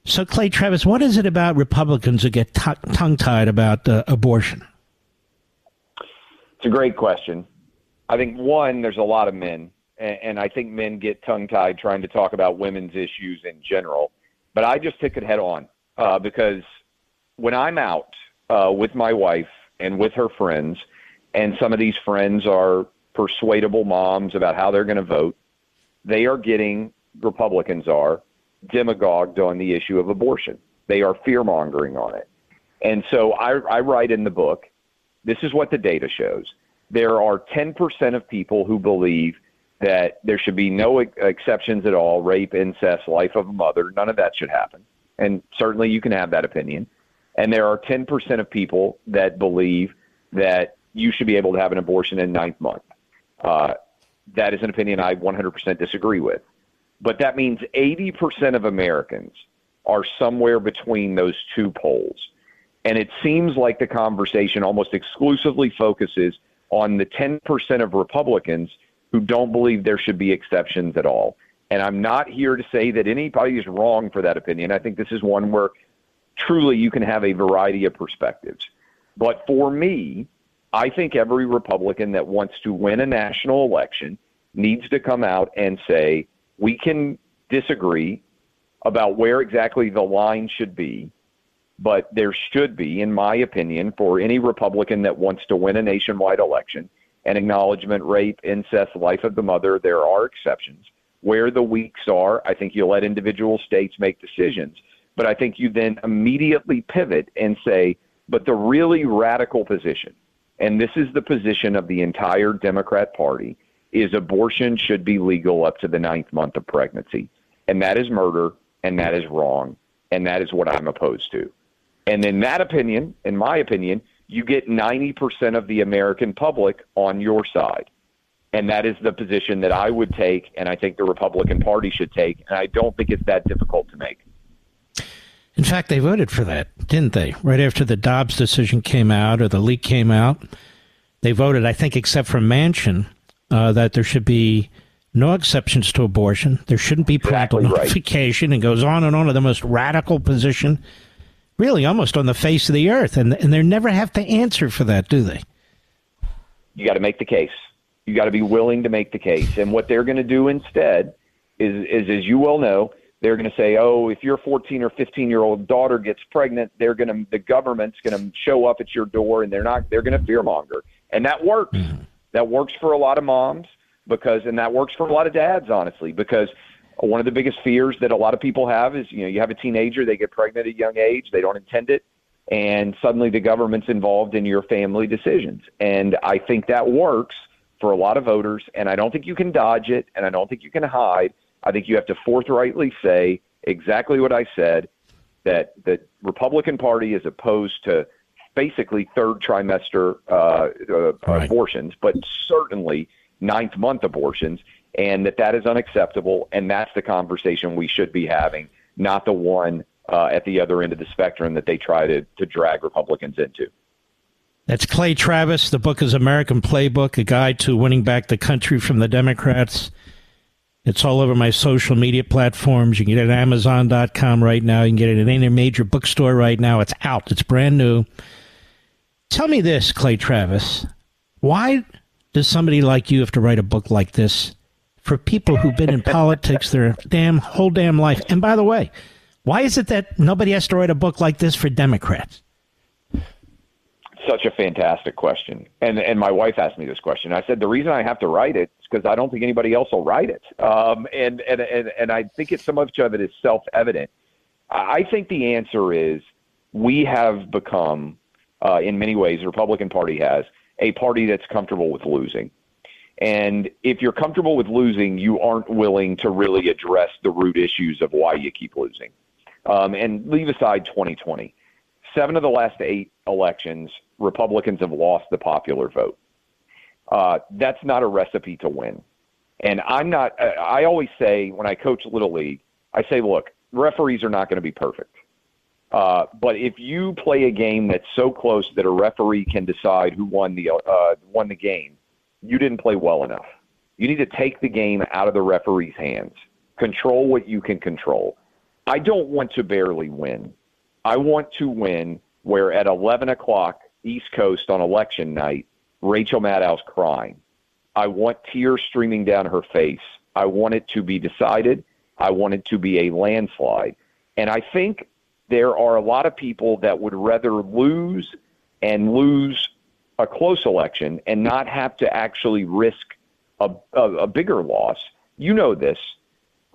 So, Clay Travis, what is it about Republicans who get tongue-tied about abortion? It's a great question. I think, one, there's a lot of men and I think men get tongue-tied trying to talk about women's issues in general. But I just took it head on because when I'm out with my wife and with her friends, and some of these friends are persuadable moms about how they're going to vote, they are getting, Republicans are, demagogued on the issue of abortion. They are fear-mongering on it. And so I write in the book, this is what the data shows. There are 10% of people who believe that there should be no exceptions at all, rape, incest, life of a mother, none of that should happen. And certainly you can have that opinion. And there are 10% of people that believe that you should be able to have an abortion in 9th month. That is an opinion I 100% disagree with. But that means 80% of Americans are somewhere between those two poles. And it seems like the conversation almost exclusively focuses on the 10% of Republicans who don't believe there should be exceptions at all. And I'm not here to say that anybody is wrong for that opinion. I think this is one where truly you can have a variety of perspectives. But for me, I think every Republican that wants to win a national election needs to come out and say, we can disagree about where exactly the line should be, but there should be, in my opinion, for any Republican that wants to win a nationwide election, an acknowledgement, rape, incest, life of the mother, there are exceptions. Where the weaks are, I think you let individual states make decisions. But I think you then immediately pivot and say, but the really radical position, and this is the position of the entire Democrat Party, is abortion should be legal up to the 9th month of pregnancy. And that is murder, and that is wrong, and that is what I'm opposed to. And in that opinion, in my opinion, you get 90% of the American public on your side. And that is the position that I would take, and I think the Republican Party should take, and I don't think it's that difficult to make. In fact, they voted for that, didn't they? Right after the Dobbs decision came out, or the leak came out, they voted, I think, except for Manchin, that there should be no exceptions to abortion. There shouldn't be parental notification, and goes on to the most radical position, really almost on the face of the earth. And they never have to answer for that, do they? You got to make the case. You got to be willing to make the case. And what they're going to do instead is, as you well know, they're going to say, oh, if your 14 or 15-year-old daughter gets pregnant, the government's going to show up at your door, and they're going to fearmonger. And that works. Mm-hmm. That works for a lot of moms and that works for a lot of dads, honestly, because one of the biggest fears that a lot of people have is, you have a teenager, they get pregnant at a young age, they don't intend it, and suddenly the government's involved in your family decisions. And I think that works for a lot of voters, and I don't think you can dodge it, and I don't think you can hide. I think you have to forthrightly say exactly what I said, that the Republican Party is opposed to basically third trimester abortions, but certainly 9th month abortions, and that is unacceptable, and that's the conversation we should be having, not the one at the other end of the spectrum that they try to drag Republicans into. That's Clay Travis. The book is American Playbook, a guide to winning back the country from the Democrats. It's all over my social media platforms. You can get it at Amazon.com right now. You can get it at any major bookstore right now. It's out. It's brand new. Tell me this, Clay Travis. Why does somebody like you have to write a book like this for people who've been in politics their whole damn life? And by the way, why is it that nobody has to write a book like this for Democrats? Such a fantastic question. And my wife asked me this question. I said, the reason I have to write it is because I don't think anybody else will write it. And I think so much of it is self-evident. I think the answer is we have become, in many ways, the Republican Party has, a party that's comfortable with losing. And if you're comfortable with losing, you aren't willing to really address the root issues of why you keep losing. And leave aside 2020. 7 of the last 8 elections, Republicans have lost the popular vote. That's not a recipe to win. And I always say when I coach Little League, I say, look, referees are not going to be perfect. But if you play a game that's so close that a referee can decide who won the game, you didn't play well enough. You need to take the game out of the referee's hands. Control what you can control. I don't want to barely win. I want to win where at 11 o'clock East Coast on election night, Rachel Maddow's crying. I want tears streaming down her face. I want it to be decided. I want it to be a landslide. And I think there are a lot of people that would rather lose a close election and not have to actually risk a bigger loss. You know this.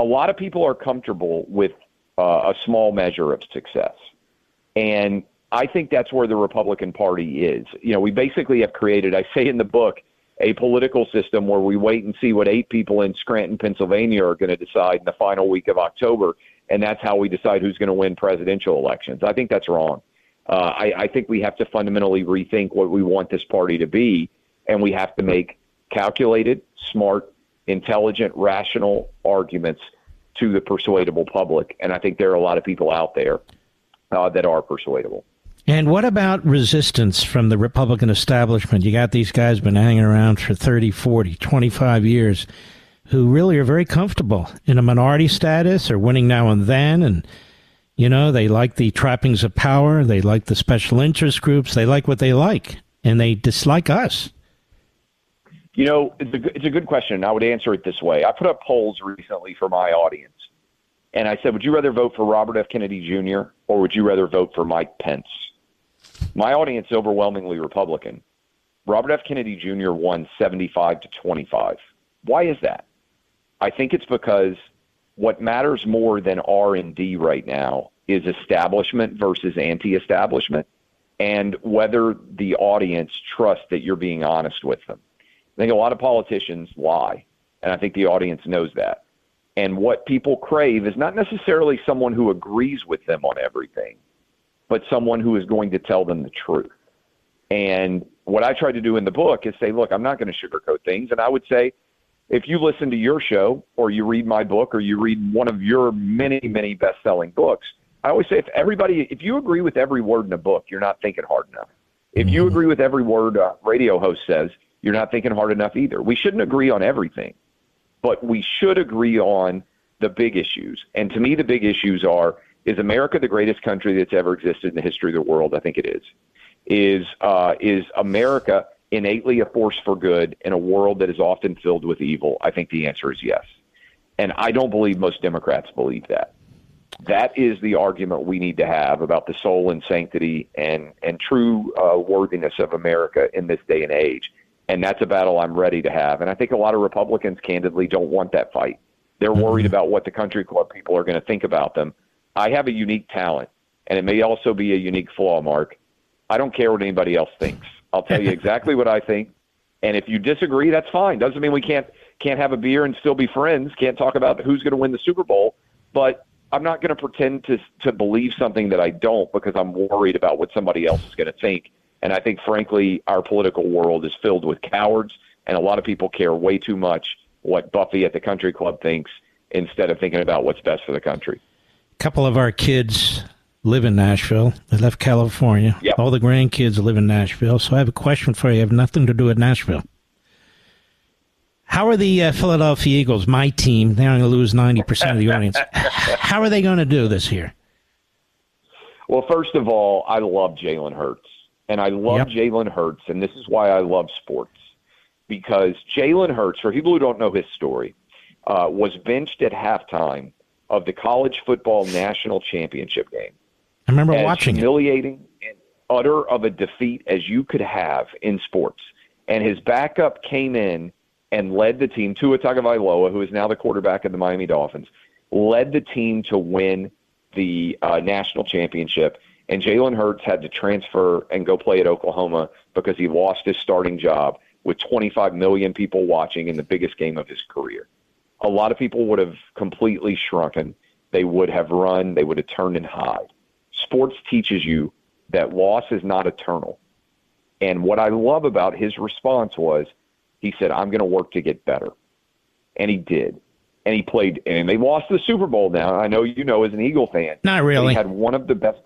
A lot of people are comfortable with a small measure of success. And I think that's where the Republican Party is. You know, we basically have created, I say in the book, a political system where we wait and see what 8 people in Scranton, Pennsylvania are going to decide in the final week of October, and that's how we decide who's going to win presidential elections. I think that's wrong. I think we have to fundamentally rethink what we want this party to be, and we have to make calculated, smart, intelligent, rational arguments to the persuadable public. And I think there are a lot of people out there that are persuadable. And what about resistance from the Republican establishment? You got these guys been hanging around for 30, 40, 25 years who really are very comfortable in a minority status or winning now and then. And, you know, they like the trappings of power. They like the special interest groups. They like what they like, and they dislike us. You know, it's a good question. I would answer it this way. I put up polls recently for my audience, and I said, would you rather vote for Robert F. Kennedy Jr. or would you rather vote for Mike Pence? My audience is overwhelmingly Republican. Robert F. Kennedy Jr. won 75 to 25. Why is that? I think it's because what matters more than R&D right now is establishment versus anti-establishment, and whether the audience trusts that you're being honest with them. I think a lot of politicians lie, and I think the audience knows that. And what people crave is not necessarily someone who agrees with them on everything, but someone who is going to tell them the truth. And what I try to do in the book is say, look, I'm not going to sugarcoat things. And I would say, if you listen to your show or you read my book or you read one of your many, many best-selling books, I always say if you agree with every word in a book, you're not thinking hard enough. If you agree with every word a radio host says, you're not thinking hard enough either. We shouldn't agree on everything, but we should agree on the big issues. And to me, the big issues are, is America the greatest country that's ever existed in the history of the world? I think it is. Is America innately a force for good in a world that is often filled with evil? I think the answer is yes. And I don't believe most Democrats believe that. That is the argument we need to have about the soul and sanctity and true worthiness of America in this day and age. And that's a battle I'm ready to have. And I think a lot of Republicans, candidly, don't want that fight. They're worried about what the country club people are going to think about them. I have a unique talent, and it may also be a unique flaw, Mark. I don't care what anybody else thinks. I'll tell you exactly what I think. And if you disagree, that's fine. Doesn't mean we can't have a beer and still be friends, can't talk about who's going to win the Super Bowl. But I'm not going to pretend to believe something that I don't because I'm worried about what somebody else is going to think. And I think, frankly, our political world is filled with cowards, and a lot of people care way too much what Buffy at the country club thinks instead of thinking about what's best for the country. A couple of our kids live in Nashville. They left California. Yep. All the grandkids live in Nashville. So I have a question for you. I have nothing to do with Nashville. How are the Philadelphia Eagles, my team, they're going to lose 90% of the audience. How are they going to do this year? Well, first of all, I love Jalen Hurts. And I love Jalen Hurts, and this is why I love sports. Because Jalen Hurts, for people who don't know his story, was benched at halftime of the college football national championship game. I remember watching it. As humiliating and utter of a defeat as you could have in sports. And his backup came in and led the team, Tua Tagovailoa, who is now the quarterback of the Miami Dolphins, led the team to win the national championship. And Jalen Hurts had to transfer and go play at Oklahoma because he lost his starting job with 25 million people watching in the biggest game of his career. A lot of people would have completely shrunken. They would have run. They would have turned and hide. Sports teaches you that loss is not eternal. And what I love about his response was he said, I'm going to work to get better. And he did. And he played, and they lost the Super Bowl now. I know you know as an Eagle fan. Not really. He had one of the best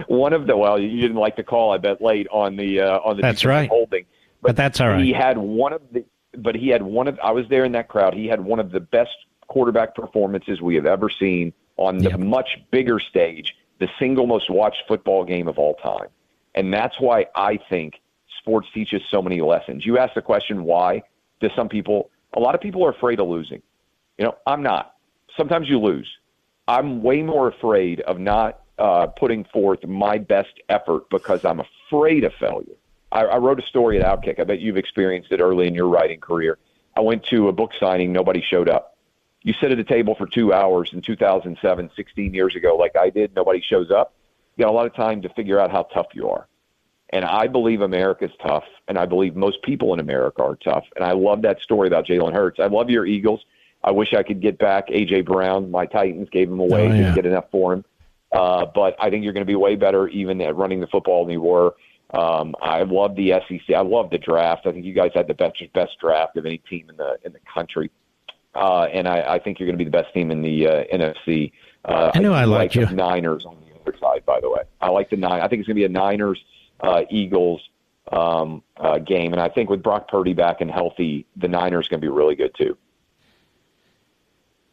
well, you didn't like the call, I bet, late on the that's right. Holding. But that's all right. He had one of I was there in that crowd. He had one of the best quarterback performances we have ever seen on the much bigger stage, the single most watched football game of all time. And that's why I think sports teaches so many lessons. You asked the question why. to some people. A lot of people are afraid of losing. I'm not. Sometimes you lose. I'm way more afraid of not putting forth my best effort because I'm afraid of failure. I wrote a story at Outkick. I bet you've experienced it early in your writing career. I went to a book signing. Nobody showed up. You sit at a table for 2 hours in 2007, 16 years ago, like I did. Nobody shows up. You got a lot of time to figure out how tough you are. And I believe America's tough, and I believe most people in America are tough. And I love that story about Jalen Hurts. I love your Eagles. I wish I could get back A.J. Brown. My Titans gave him away. Didn't get enough for him. But I think you're going to be way better even at running the football than you were. I love the SEC. I love the draft. I think you guys had the best draft of any team in the country. And I think you're going to be the best team in the NFC. I know I like you. The Niners on the other side, by the way. I like the Niners. I think it's going to be a Niners Eagles game, and I think with Brock Purdy back and healthy, the Niners going to be really good too.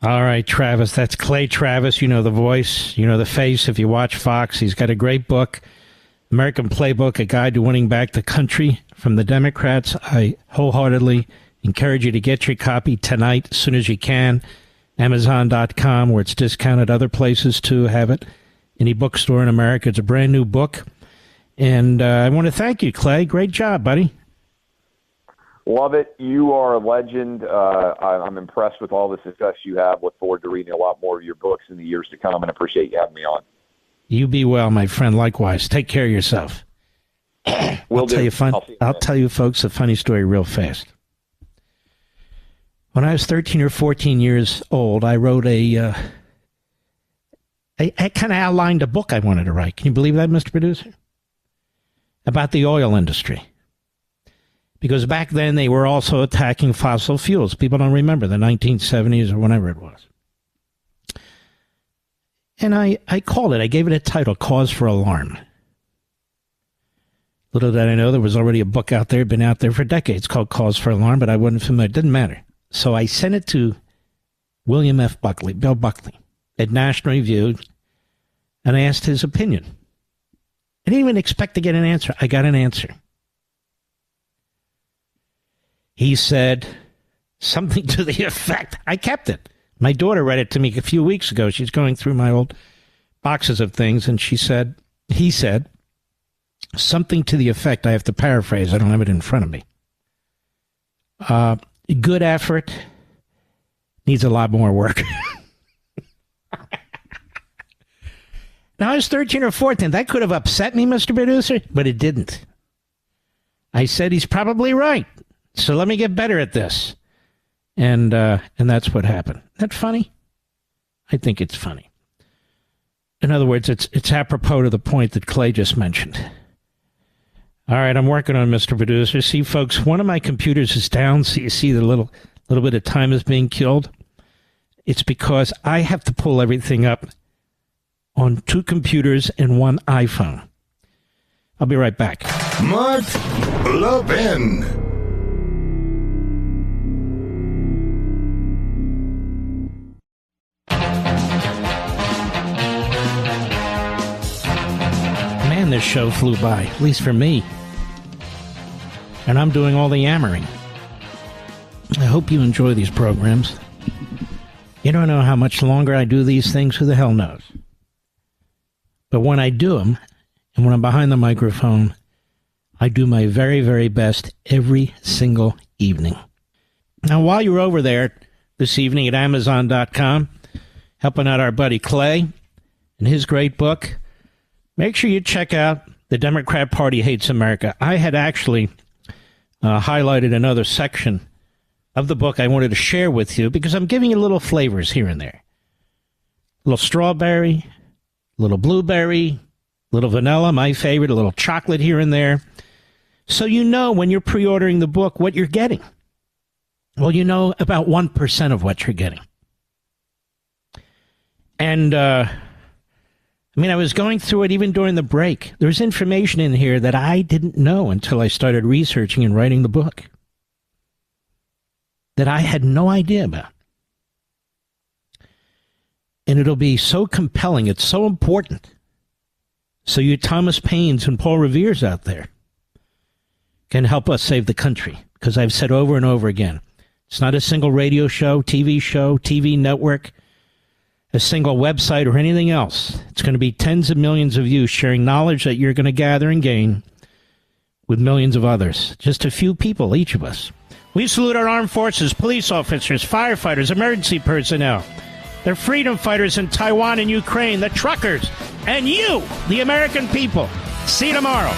All right, Travis. That's Clay Travis. You know the voice. You know the face. If you watch Fox, he's got a great book, American Playbook, A Guide to Winning Back the Country from the Democrats. I wholeheartedly encourage you to get your copy tonight as soon as you can. Amazon.com, where it's discounted. Other places, too, have it. Any bookstore in America. It's a brand new book. And I want to thank you, Clay. Great job, buddy. Love it. You are a legend. I'm impressed with all the success you have. Look forward to reading a lot more of your books in the years to come, and appreciate you having me on. You be well, my friend. Likewise. Take care of yourself. I'll tell you, folks, a funny story real fast. When I was 13 or 14 years old, I wrote I kind of outlined a book I wanted to write. Can you believe that, Mr. Producer? About the oil industry. Because back then they were also attacking fossil fuels. People don't remember the 1970s or whenever it was. And I gave it a title, Cause for Alarm. Little did I know there was already a book out there, been out there for decades, called Cause for Alarm, but I wasn't familiar. It didn't matter. So I sent it to William F. Buckley, Bill Buckley, at National Review, and I asked his opinion. I didn't even expect to get an answer. I got an answer. He said something to the effect. I kept it. My daughter read it to me a few weeks ago. She's going through my old boxes of things, and he said something to the effect, I have to paraphrase, I don't have it in front of me. Good effort, needs a lot more work. Now, I was 13 or 14. That could have upset me, Mr. Producer, but it didn't. I said he's probably right. So let me get better at this. And that's what happened. Isn't that funny? I think it's funny. In other words, it's apropos to the point that Clay just mentioned. All right, I'm working on Mr. Producer. See, folks, one of my computers is down. So you see the little bit of time is being killed. It's because I have to pull everything up on 2 computers and 1 iPhone. I'll be right back. Mark Levin. Man, this show flew by, at least for me. And I'm doing all the yammering. I hope you enjoy these programs. You don't know how much longer I do these things, who the hell knows? But when I do them, and when I'm behind the microphone, I do my very, very best every single evening. Now, while you're over there this evening at Amazon.com, helping out our buddy Clay and his great book, make sure you check out The Democrat Party Hates America. I had actually highlighted another section of the book I wanted to share with you because I'm giving you little flavors here and there. A little strawberry, a little blueberry, a little vanilla, my favorite, a little chocolate here and there. So you know when you're pre-ordering the book what you're getting. Well, you know about 1% of what you're getting. And, I was going through it even during the break. There's information in here that I didn't know until I started researching and writing the book, that I had no idea about. And it'll be so compelling. It's so important. So you Thomas Paines and Paul Revere's out there can help us save the country. because I've said over and over again, it's not a single radio show, TV network, a single website, or anything else. It's going to be tens of millions of you sharing knowledge that you're going to gather and gain with millions of others. Just a few people, each of us. We salute our armed forces, police officers, firefighters, emergency personnel, the freedom fighters in Taiwan and Ukraine, the truckers, and you, the American people. See you tomorrow.